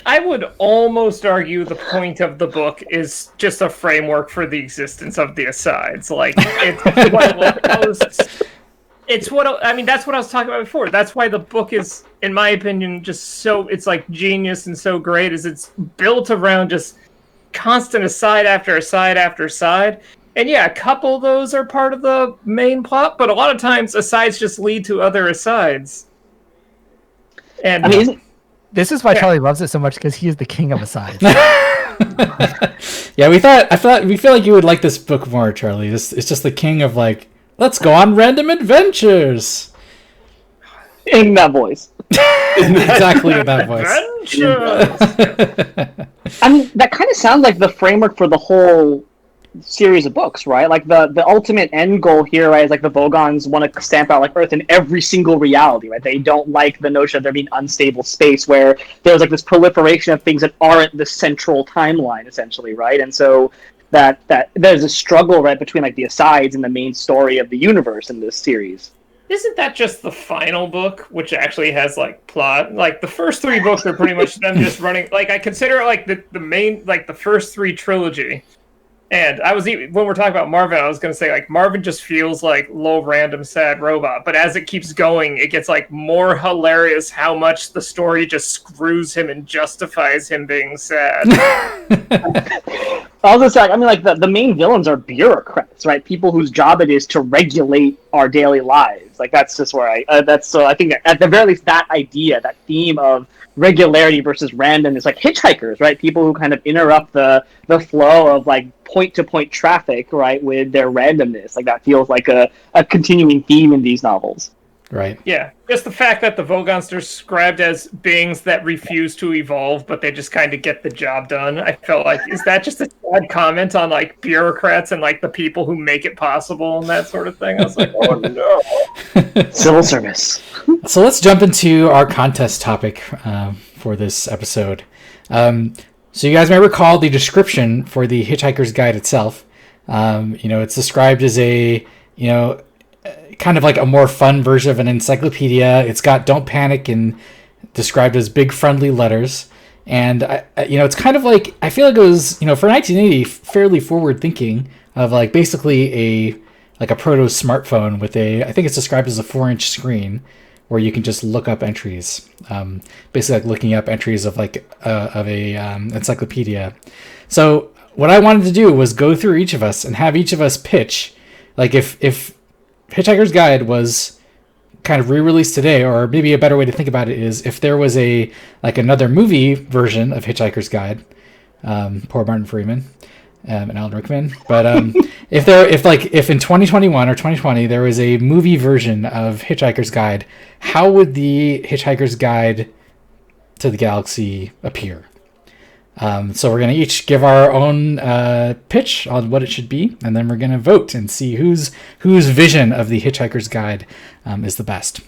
I would almost argue the point of the book is just a framework for the existence of the asides. Like that's what I was talking about before. That's why the book is, in my opinion, just so it's like genius and so great. Is it's built around just constant aside after aside after aside. And yeah, a couple of those are part of the main plot, but a lot of times asides just lead to other asides. And this is why Charlie loves it so much, because he is the king of asides. Yeah, we feel like you would like this book more, Charlie. It's just the king of like, let's go on random adventures. In that voice. Exactly in that voice. That kind of sounds like the framework for the whole series of books, right? Like the ultimate end goal here, right, is like the Vogons want to stamp out like Earth in every single reality, right? They don't like the notion of there being unstable space where there's like this proliferation of things that aren't the central timeline, essentially, right? And so that there's a struggle, right, between like the asides and the main story of the universe in this series. Isn't that just the final book, which actually has like plot? Like the first three books are pretty much them just running. Like I consider it like the main, like the first three trilogy. And when we're talking about Marvin, I was going to say like Marvin just feels like low random sad robot. But as it keeps going, it gets like more hilarious how much the story just screws him and justifies him being sad. I was gonna say, I mean, like the main villains are bureaucrats, right? People whose job it is to regulate our daily lives. Like that's just where I think that at the very least that idea, that theme of regularity versus random is like hitchhikers, right? People who kind of interrupt the flow of like point to point traffic, right, with their randomness. Like that feels like a continuing theme in these novels. Right. Yeah, just the fact that the Vogons are described as beings that refuse to evolve, but they just kind of get the job done. I felt like, is that just a sad comment on like bureaucrats and like the people who make it possible and that sort of thing? I was like, oh no. Civil service. So let's jump into our contest topic for this episode. So you guys may recall the description for the Hitchhiker's Guide itself. It's described as a, kind of like a more fun version of an encyclopedia. It's got "Don't Panic" and described as big friendly letters. And it's kind of like, I feel like it was, for 1980, fairly forward thinking of like basically a proto smartphone with I think it's described as a 4-inch screen where you can just look up entries. Basically like looking up entries of like of a encyclopedia. So what I wanted to do was go through each of us and have each of us pitch, like if Hitchhiker's Guide was kind of re-released today, or maybe a better way to think about it is if there was another movie version of Hitchhiker's Guide, poor Martin Freeman and Alan Rickman, but if in 2021 or 2020 there was a movie version of Hitchhiker's Guide, how would the Hitchhiker's Guide to the Galaxy appear? So we're going to each give our own pitch on what it should be, and then we're going to vote and see whose vision of the Hitchhiker's Guide is the best.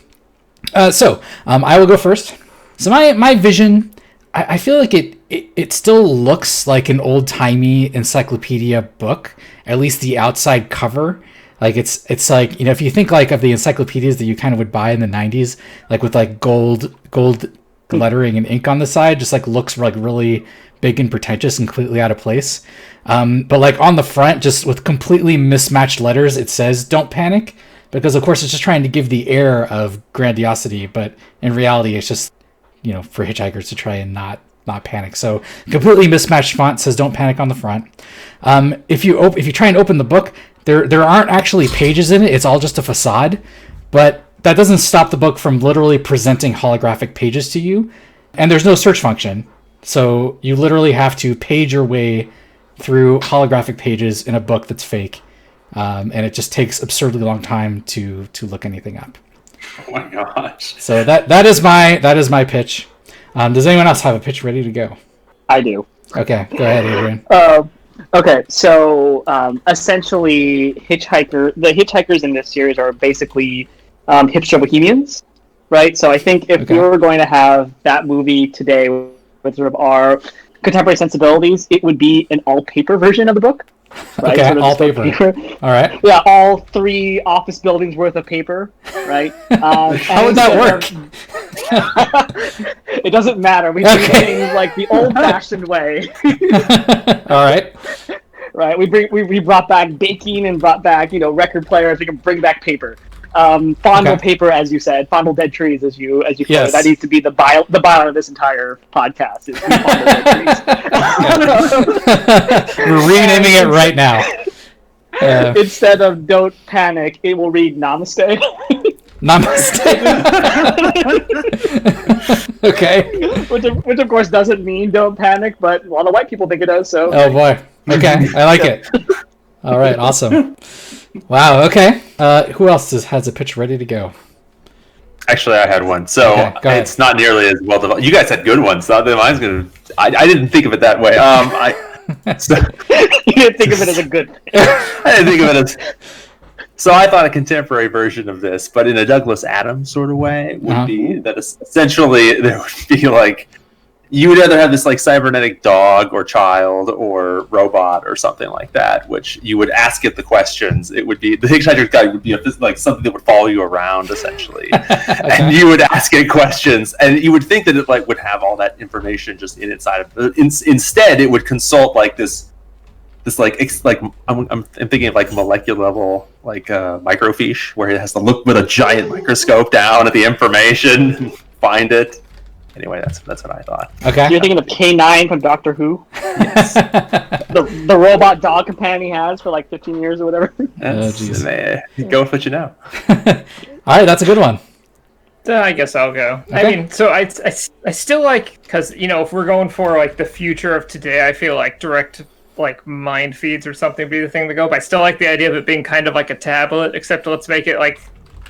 So I will go first. So my vision, I feel like it still looks like an old-timey encyclopedia book, at least the outside cover. Like it's like, if you think like of the encyclopedias that you kind of would buy in the 90s, like with like gold lettering and ink on the side, just like looks like really big and pretentious and completely out of place. But like on the front, just with completely mismatched letters, it says "Don't Panic," because of course it's just trying to give the air of grandiosity, but in reality it's just, for hitchhikers to try and not panic. So completely mismatched font says "Don't Panic" on the front. If you try and open the book, there aren't actually pages in it. It's all just a facade, but that doesn't stop the book from literally presenting holographic pages to you. And there's no search function. So you literally have to page your way through holographic pages in a book that's fake. And it just takes absurdly long time to look anything up. Oh my gosh. So that is my pitch. Does anyone else have a pitch ready to go? I do. Okay, go ahead, Adrian. Okay, so essentially, the hitchhikers in this series are basically hipster bohemians, right? So I think if we were going to have that movie today with sort of our contemporary sensibilities, it would be an all-paper version of the book. Right? Okay, sort of all paper. All right. Yeah, all 3 office buildings worth of paper, right? How would that work? It doesn't matter. We do things like the old-fashioned way. All right. Right. We brought back baking and brought back record players. We can bring back paper. Fondle paper, as you said. Fondle dead trees, as you call it. That needs to be the byline of this entire podcast. Is fondle dead trees. We're renaming it right now. Instead of "Don't Panic," it will read "Namaste." Namaste. Okay. Which of course doesn't mean "Don't Panic," but a lot of white people think it does. So. Oh boy. Okay, I like it. All right. Awesome. Wow. Okay. Who else has a pitch ready to go? Actually, I had one. So it's not nearly as well developed. You guys had good ones. So mine's gonna. I didn't think of it that way. You didn't think of it as a good thing. I didn't think of it as. So I thought a contemporary version of this, but in a Douglas Adams sort of way, would be that essentially there would be like you would either have this like cybernetic dog or child or robot or something like that, which you would ask it the questions. It would be the Hitchhiker's Guide would be like something that would follow you around essentially, and you would ask it questions, and you would think that it like would have all that information just inside of. Instead, it would consult like this like I'm thinking of like molecular level like microfiche, where it has to look with a giant microscope down at the information and find it. Anyway, that's what I thought. Okay. You're thinking of K9 from Doctor Who? Yes. the robot dog companion he has for like 15 years or whatever. Go with what you know. All right, that's a good one. I guess I'll go. Okay. I mean, so I still like, because, if we're going for like the future of today, I feel like direct like mind feeds or something would be the thing to go. But I still like the idea of it being kind of like a tablet, except let's make it like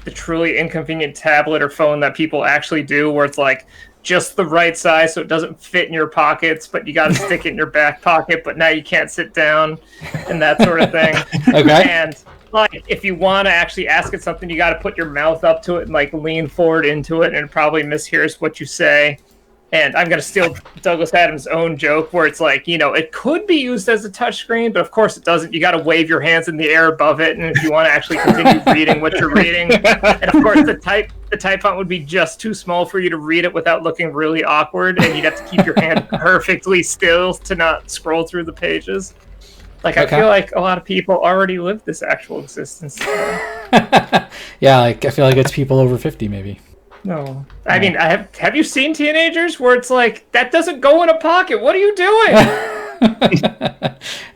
the truly inconvenient tablet or phone that people actually do, where it's like just the right size so it doesn't fit in your pockets, but you got to stick it in your back pocket, but now you can't sit down, and that sort of thing. Okay. And like, if you want to actually ask it something, you got to put your mouth up to it and like lean forward into it, and it probably mishears what you say. And I'm going to steal Douglas Adams' own joke, where it's like, it could be used as a touchscreen, but of course it doesn't. You got to wave your hands in the air above it, and if you want to actually continue reading what you're reading. And of course the type font would be just too small for you to read it without looking really awkward, and you'd have to keep your hand perfectly still to not scroll through the pages. Like, Okay. I feel like a lot of people already live this actual existence. Yeah, like I feel like it's people over 50 maybe. No. I mean, have you seen teenagers where it's like, that doesn't go in a pocket? What are you doing?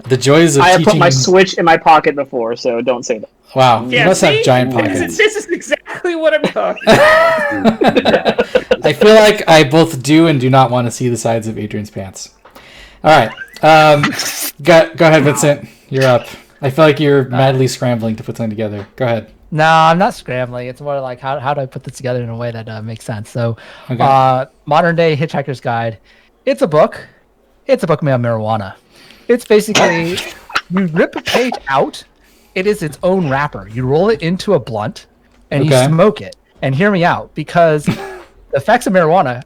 The joys of I have teaching. put my Switch in my pocket before, so don't say that. Wow, you must have giant This pockets. is exactly what I'm talking about. I feel like I both do and do not want to see the sides of Adrian's pants. All right. Go ahead, Vincent. You're up. I feel like you're madly scrambling to put something together. Go ahead. No, I'm not scrambling. It's more like how do I put this together in a way that makes sense. So, Okay. modern day Hitchhiker's Guide. It's a book. It's a book made of marijuana. It's basically you rip a page out. It is its own wrapper. You roll it into a blunt, and Okay. you smoke it. And hear me out, because the effects of marijuana,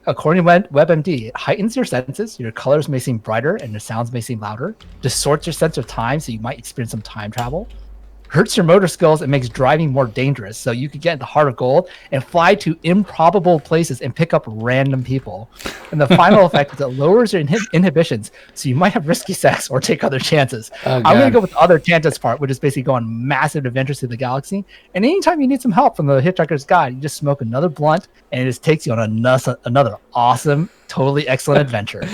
according to WebMD, it heightens your senses. Your colors may seem brighter, and your sounds may seem louder. Distorts your sense of time, so you might experience some time travel. Hurts your motor skills and makes driving more dangerous. So you could get into Heart of Gold and fly to improbable places and pick up random people. And the final effect is it lowers your inhibitions, so you might have risky sex or take other chances. Oh, I'm going God. to go with the other chances part, which is basically go on massive adventures through the galaxy. And anytime you need some help from the Hitchhiker's Guide, you just smoke another blunt, and it just takes you on another awesome, totally excellent adventure.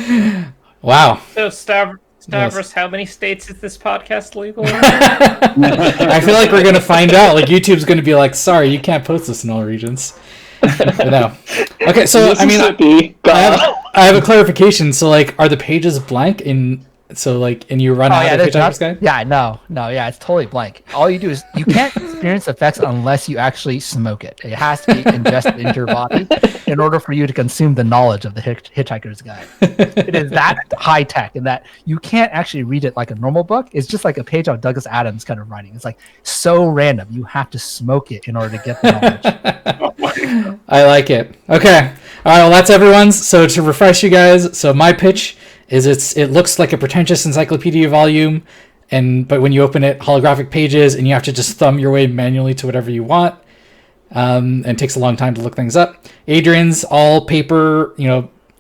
Wow. So, Stavros, how many states is this podcast legal in? I feel like we're gonna find out. Like YouTube's gonna be like, "Sorry, you can't post this in all regions." But no. Okay, so I mean, Mississippi, I have a clarification. So like, are the pages blank in? So like, and you run out of there's Hitchhiker's Guide? Yeah, no, yeah, it's totally blank. All you do is you can't experience effects unless you actually smoke it. It has to be ingested into your body in order for you to consume the knowledge of the Hitchhiker's Guide. It is that high tech, and that you can't actually read it like a normal book. It's just like a page of Douglas Adams kind of writing. It's like so random. You have to smoke it in order to get the knowledge. I like it. Okay. All right. Well, that's everyone's. So to refresh you guys, so my pitch is it looks like a pretentious encyclopedia volume, but when you open it, holographic pages, and you have to just thumb your way manually to whatever you want, and it takes a long time to look things up. Adrian's all paper,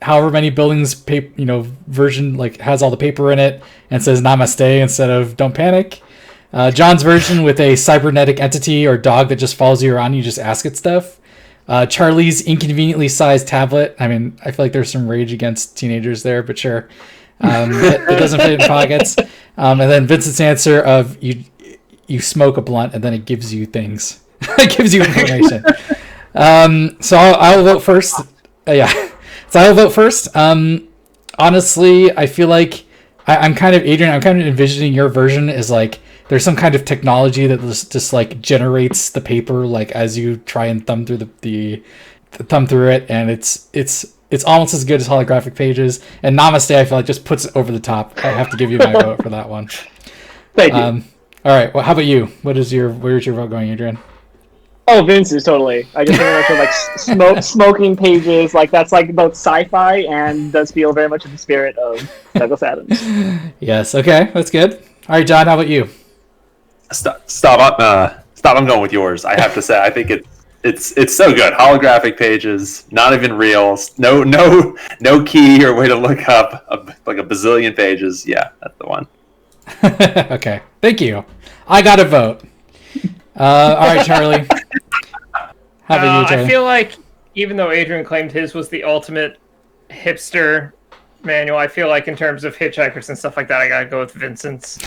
however many buildings, version like has all the paper in it and says namaste instead of don't panic. John's version with a cybernetic entity or dog that just follows you around, you just ask it stuff. Charlie's inconveniently sized tablet. I mean, I feel like there's some rage against teenagers there, but sure. It doesn't fit in pockets. And then Vincent's answer of you smoke a blunt and then it gives you things. It gives you information. So I'll vote first. So I'll vote first. Honestly, I feel like I'm kind of envisioning your version is like there's some kind of technology that just like generates the paper like as you try and thumb through the thumb through it, and it's almost as good as holographic pages. And Namaste, I feel like just puts it over the top. I have to give you my vote for that one. Thank you. All right. Well, how about you? Where's your vote going, Adrian? Oh, Vince is totally. I just think of like smoking pages. Like that's like both sci-fi and does feel very much in the spirit of Douglas Adams. Yes. Okay, that's good. All right, John. How about you? Stop. I'm going with yours. I have to say, I think it's so good. Holographic pages, not even real. No key or way to look up like a bazillion pages. Yeah, that's the one. Okay. Thank you. I got a vote. All right, Charlie. How about you, Charlie? I feel like even though Adrian claimed his was the ultimate hipster manual, I feel like in terms of hitchhikers and stuff like that, I gotta go with Vincent's.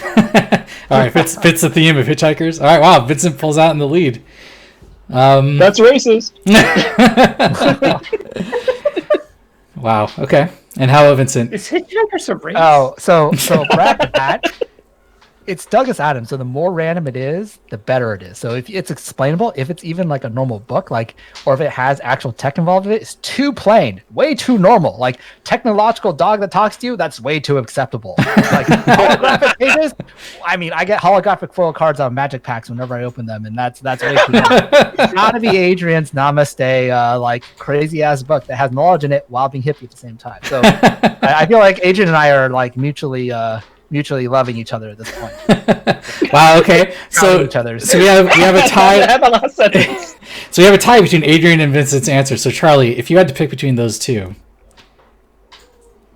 All right, fits the theme of Hitchhikers. All right, wow, Vincent pulls out in the lead. That's racist. Wow. Okay. And how about Vincent? Is Hitchhikers a race? Oh, so Brad and Pat, it's Douglas Adams. So the more random it is, the better it is. So if it's explainable, if it's even like a normal book, like, or if it has actual tech involved in it, it's too plain, way too normal. Like technological dog that talks to you, that's way too acceptable. Like holographic pages, I mean, I get holographic foil cards on magic packs whenever I open them, and that's way too normal. It's gotta be Adrian's Namaste, like crazy ass book that has knowledge in it while being hippie at the same time. So I feel like Adrian and I are like mutually loving each other at this point. Wow. Okay. So Each other's. so we have a tie. Have a last sentence. So we have a tie between Adrian and Vincent's answer. So Charlie, if you had to pick between those two.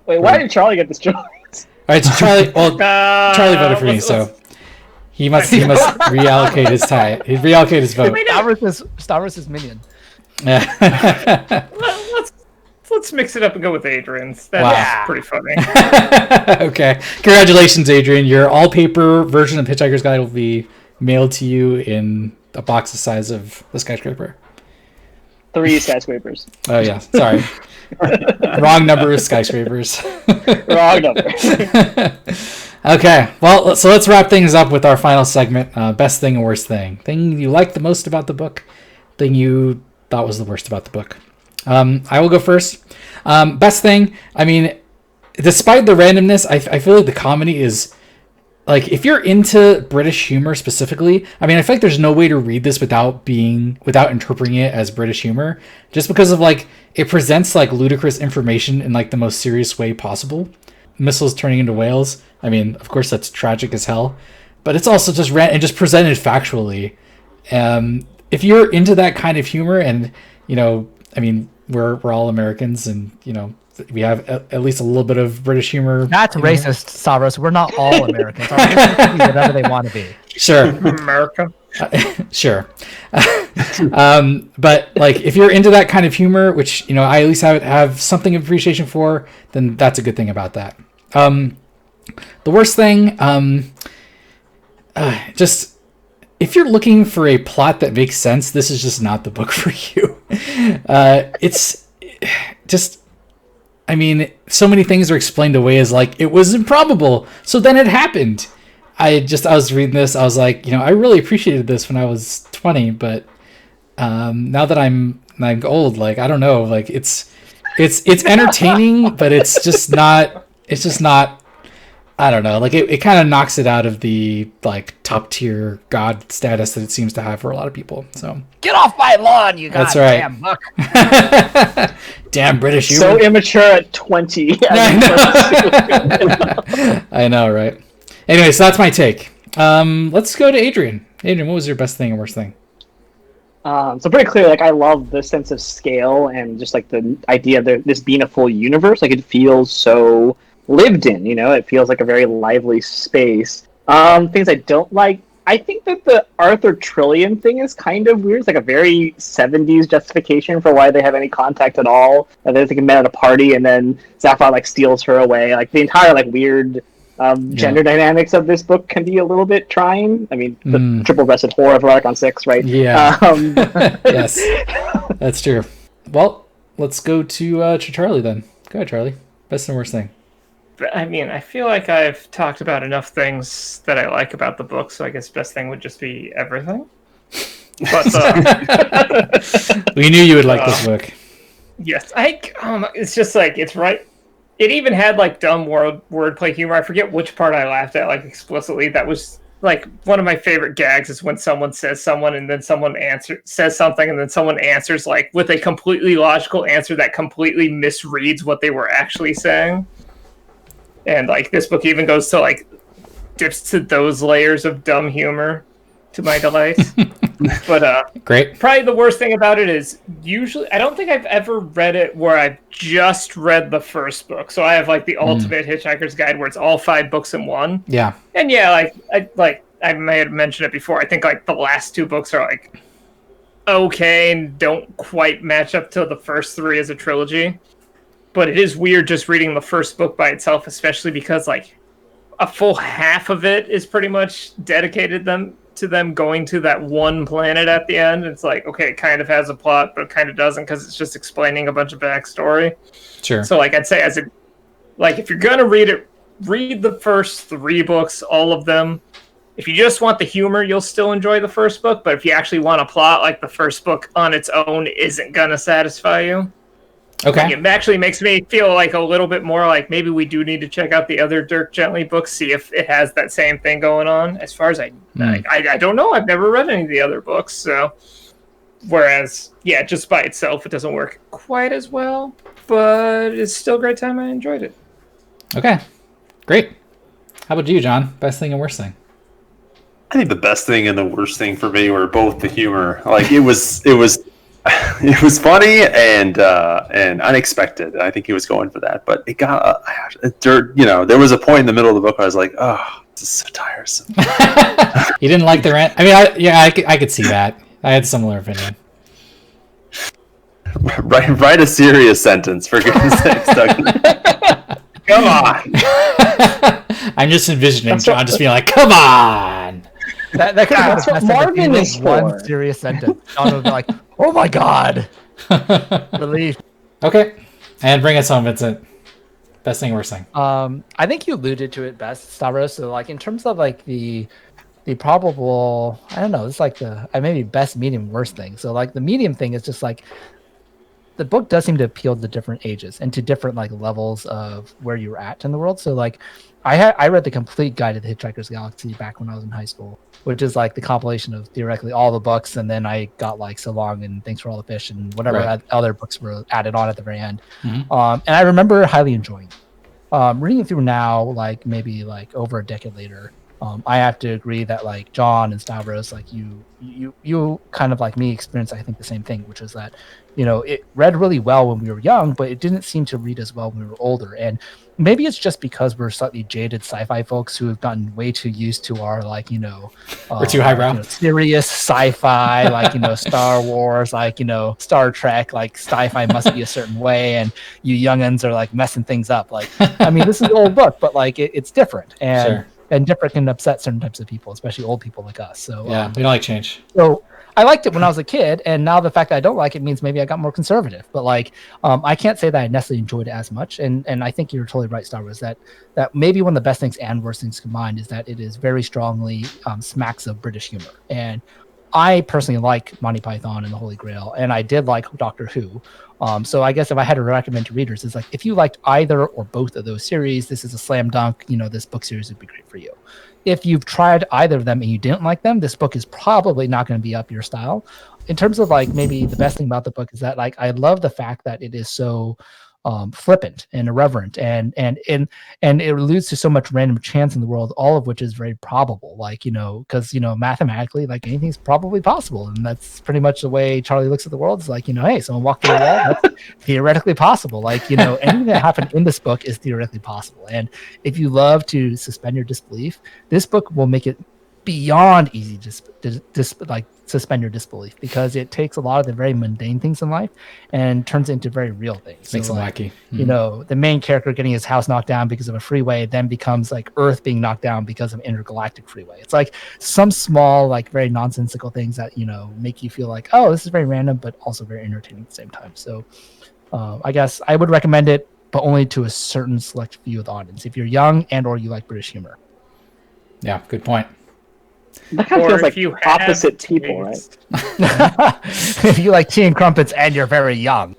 Wait, why did Charlie get this choice? All right. So Charlie. Well, Charlie voted for me, so he must reallocate his tie. He reallocate his vote. Star Wars is minion. Let's mix it up and go with Adrian's. That's Wow. pretty funny. Okay. Congratulations, Adrian. Your all-paper version of Hitchhiker's Guide will be mailed to you in a box the size of the skyscraper. 3 skyscrapers. Oh, yeah. Sorry. Wrong number of skyscrapers. Wrong number. Okay. Well, so let's wrap things up with our final segment. Best thing and worst thing. Thing you liked the most about the book. Thing you thought was the worst about the book. I will go first. Best thing, I mean, despite the randomness, I feel like the comedy is, like, if you're into British humor specifically, I mean, I feel like there's no way to read this without interpreting it as British humor, just because of, like, it presents, like, ludicrous information in, like, the most serious way possible. Missiles turning into whales, I mean, of course that's tragic as hell, but it's also just and just presented factually. If you're into that kind of humor, and, you know, I mean, we're all Americans, and, you know, we have at least a little bit of British humor. That's racist, Savros. We're not all Americans. Our Americans can be whatever they want to be. Sure. America. Sure. But, like, if you're into that kind of humor, which, you know, I at least have something of appreciation for, then that's a good thing about that. The worst thing, just, if you're looking for a plot that makes sense, this is just not the book for you. It's just, I mean, so many things are explained away as, like, it was improbable, so then it happened. I was reading this, I was like, you know, I really appreciated this when I was 20, but now that I'm old, like, I don't know, like, it's entertaining, but it's just not, I don't know, like, it kind of knocks it out of the, like, top tier god status that it seems to have for a lot of people. So Get off my lawn, you That's right. goddamn book. damn British humor. So immature at 20. I know, right? Anyway, so that's my take. Let's go to Adrian. Adrian, what was your best thing and worst thing? So pretty clear, like, I love the sense of scale and just, like, the idea of this being a full universe. Like, it feels so lived in, you know? It feels like a very lively space. Things I don't like, I think that the Arthur Trillian thing is kind of weird. It's like a very 70s justification for why they have any contact at all. They think met at a party, and then Sapphire, like, steals her away. Like, the entire, like, weird gender dynamics of this book can be a little bit trying. I mean, the triple-breasted whore of Heroicon 6, right? Yeah. Yes, that's true. Well, let's go to Charlie then. Go ahead, Charlie. Best and worst thing. I mean, I feel like I've talked about enough things that I like about the book, so I guess best thing would just be everything. But we knew you would like this book. yes, it's just like, it's right. It even had, like, dumb wordplay humor. I forget which part I laughed at, like, explicitly. That was like one of my favorite gags is when someone says someone and then someone says something and then someone answers like with a completely logical answer that completely misreads what they were actually saying. And like this book even goes to like dips to those layers of dumb humor to my delight. But Great. probably the worst thing about it is usually I don't think I've ever read it where I've just read the first book. So I have like the ultimate Hitchhiker's Guide where it's all 5 books in one. Yeah. And yeah, I may have mentioned it before. I think like the last 2 books are like okay and don't quite match up to the first 3 as a trilogy. But it is weird just reading the first book by itself, especially because like a full half of it is pretty much dedicated to them going to that one planet at the end. It's like, okay, it kind of has a plot, but it kind of doesn't because it's just explaining a bunch of backstory. Sure. So like I'd say if you're gonna read it, read the first 3 books, all of them. If you just want the humor, you'll still enjoy the first book, but if you actually want a plot, like the first book on its own isn't gonna satisfy you. Okay. Like, it actually makes me feel like a little bit more like maybe we do need to check out the other Dirk Gently books, see if it has that same thing going on. As far as I don't know. I've never read any of the other books, so whereas just by itself it doesn't work quite as well, but it's still a great time. I enjoyed it. Okay. Great. How about you, John? Best thing and worst thing? I think the best thing and the worst thing for me were both the humor. Like it was it was funny and unexpected. I think he was going for that, but it got there was a point in the middle of the book where I was like, oh, this is so tiresome. You didn't like the rant? I mean, I could see that. I had a similar opinion. Write a serious sentence, for goodness sakes, Doug. Come on. I'm just envisioning John just being like, come on. That could have That's what Marvin is for. One serious sentence. John would be like, oh my god. Relief. Okay. And bring us home, Vincent. Best thing, worst thing. I think you alluded to it best, Stavros. So like in terms of like the probable, I don't know, it's like the maybe best, medium, worst thing. So like the medium thing is just like the book does seem to appeal to different ages and to different like levels of where you're at in the world. So like I read the complete guide to the Hitchhiker's Galaxy back when I was in high school, which is like the compilation of theoretically all the books, and then I got like So Long and Thanks for All the Fish and whatever other books were added on at the very end. Mm-hmm. And I remember highly enjoying it. Reading it through now, like maybe like over a decade later, I have to agree that like John and Stavros, like you kind of like me experienced, I think, the same thing, which is that, it read really well when we were young, but it didn't seem to read as well when we were older. And maybe it's just because we're slightly jaded sci-fi folks who have gotten way too used to our like, we're too highbrow. Serious sci-fi, like, Star Wars, like, Star Trek, like sci-fi must be a certain way. And you youngins are like messing things up. Like, I mean, this is an old book, but like it's different. And Sure. And different can upset certain types of people, especially old people like us. So Yeah, we don't like change. So I liked it when I was a kid, and now the fact that I don't like it means maybe I got more conservative. But like, I can't say that I necessarily enjoyed it as much. And I think you're totally right, Star Wars, that maybe one of the best things and worst things combined is that it is very strongly smacks of British humor. And I personally like Monty Python and the Holy Grail, and I did like Doctor Who. So I guess if I had to recommend to readers, it's like if you liked either or both of those series, this is a slam dunk. This book series would be great for you. If you've tried either of them and you didn't like them, this book is probably not going to be up your style. In terms of like maybe the best thing about the book is that like I love the fact that it is so flippant and irreverent and it alludes to so much random chance in the world, all of which is very probable, like, because mathematically, like, anything's probably possible, and that's pretty much the way Charlie looks at the world. It's like, hey, someone walked through a wall, that's theoretically possible. Like, anything that happened in this book is theoretically possible. And if you love to suspend your disbelief, this book will make it beyond easy to suspend your disbelief, because it takes a lot of the very mundane things in life and turns it into very real things. Makes it wacky. The main character getting his house knocked down because of a freeway then becomes like Earth being knocked down because of an intergalactic freeway. It's like some small, like very nonsensical things that make you feel like, oh, this is very random, but also very entertaining at the same time. So I guess I would recommend it, but only to a certain select view of the audience. If you're young and or you like British humor. Yeah, good point. That kind of feels like you opposite people, right? If you like tea and crumpets and you're very young.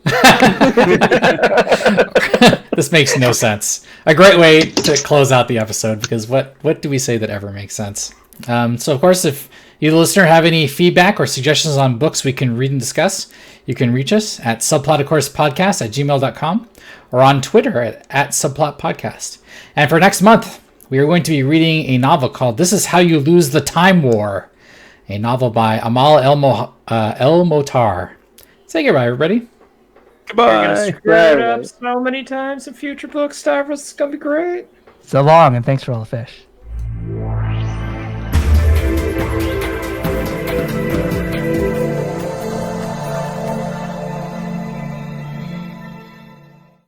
This makes no sense. A great way to close out the episode, because what do we say that ever makes sense? So, of course, if you, the listener, have any feedback or suggestions on books we can read and discuss, you can reach us at subplotofcoursepodcast@gmail.com or on Twitter at subplotpodcast. And for next month, we are going to be reading a novel called This Is How You Lose the Time War, a novel by Amal El-Motar. Say goodbye, everybody. We're gonna Goodbye. screw it up so many times in future books, Stavros. It's gonna be great. So long, and thanks for all the fish.